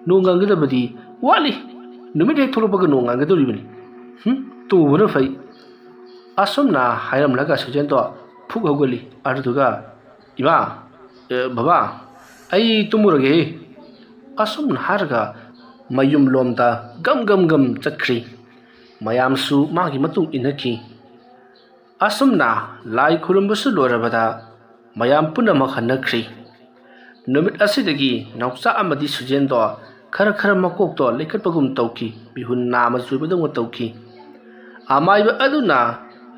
ꯅꯣꯡ ꯉꯥꯟꯒꯗꯕꯗꯤ ꯋꯥꯠꯂꯤ ꯅꯨꯃꯤꯠ ꯍꯦꯛ ꯊꯣꯛꯂꯛꯄꯒ ꯅꯣꯡ ꯉꯥꯟꯒꯗꯧꯔꯤꯕꯅꯤ ꯇꯨꯕꯅ ꯐꯩ ꯑꯁꯨꯝꯅ ꯍꯥꯏꯔꯝꯂꯒ ꯁꯨꯖꯦꯟꯗꯣ ꯐꯨꯛ ꯍꯧꯒꯠꯂꯤ ꯑꯗꯨꯗꯨꯒ ꯏꯃꯥ ꯕꯕꯥ ꯑꯩ ꯇꯨꯝꯃꯨꯔꯒꯦ ꯑꯁꯨꯝꯅ ꯍꯥꯏꯔꯒ ꯃꯌꯨꯝ ꯂꯣꯝꯗ ꯒꯝ ꯒꯝ ꯒꯝ ꯆꯠꯈ꯭ꯔꯤ ꯃꯌꯥꯝꯁꯨ ꯃꯥꯒꯤ ꯃꯇꯨꯡ ꯏꯟꯅꯈꯤ ꯑꯁꯨꯝꯅ ꯂꯥꯏ ꯈꯨꯔꯨꯝꯕꯁꯨ ꯂꯣꯏꯔꯕꯗ ꯃꯌꯥꯝ ꯄꯨꯝꯅꯃꯛ ꯍꯟꯅꯈ꯭ꯔꯤ ꯅꯨꯃꯤꯠ ꯑꯁꯤꯗꯒꯤ ꯅꯥꯎꯆꯥ ꯑꯃꯗꯤ ꯁꯨꯖꯦꯟꯗꯣ ꯈꯔ ꯈꯔ ꯃꯀꯣꯛꯇꯣ ꯂꯩꯈꯠꯄꯒꯨꯝ ꯇꯧꯈꯤ ꯃꯤꯍꯨꯟ ꯅꯥꯝꯃ ꯆꯨꯕꯗꯧꯅ ꯇꯧꯈꯤ ꯑꯃꯥꯏꯕ ꯑꯗꯨꯅ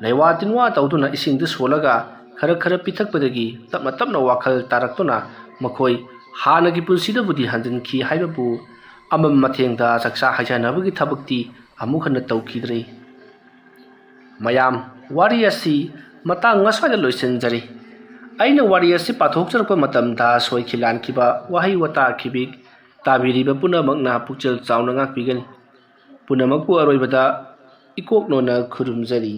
ꯂꯩꯋꯥ ꯇꯤꯟꯋꯥ ꯇꯧꯗꯨꯅ ꯏꯁꯤꯡꯗ ꯁꯣꯜꯂꯒ ꯈꯔ ꯈꯔ ꯄꯤꯊꯛꯄꯗꯒꯤ ꯇꯞꯅ ꯇꯞꯅ ꯋꯥꯈꯜ ꯇꯥꯔꯛꯇꯨꯅ ꯃꯈꯣꯏ ꯍꯥꯟꯅꯒꯤ ꯄꯨꯟꯁꯤꯗꯕꯨꯗꯤ ꯍꯟꯖꯤꯟꯈꯤ ꯍꯥꯏꯕꯕꯨ ꯑꯃꯝ ꯃꯊꯦꯡꯗ ꯆꯥꯛꯆꯥ ꯍꯩꯖꯥꯟꯅꯕꯒꯤ ꯊꯕꯛꯇꯤ ꯑꯃꯨꯛ ꯍꯟꯅ ꯇꯧꯈꯤꯗ꯭ꯔꯦ ꯃꯌꯥꯝ ꯋꯥꯔꯤ ꯑꯁꯤ ꯃꯇꯥꯡ ꯑꯁ꯭ꯋꯥꯏꯗ ꯂꯣꯏꯁꯤꯟꯖꯔꯤ ꯑꯩꯅ ꯋꯥꯔꯤ ꯑꯁꯤ ꯄꯥꯊꯣꯛꯆꯔꯛꯄ ꯃꯇꯝꯗ ꯁꯣꯏꯈꯤ ꯂꯥꯟꯈꯤꯕ ꯋꯥꯍꯩ ꯋꯥꯇꯥ ꯈꯤꯕꯤ ꯇꯥꯕꯤꯔꯤꯕ ꯄꯨꯝꯅꯃꯛꯅ ꯄꯨꯛꯆꯦꯜ ꯆꯥꯎꯅ ꯉꯥꯛꯄꯤꯒꯅꯤ ꯄꯨꯝꯅꯃꯛꯄꯨ ꯑꯔꯣꯏꯕꯗ ꯏꯀꯣꯛꯅꯣꯅ ꯈꯨꯔꯨꯝꯖꯔꯤ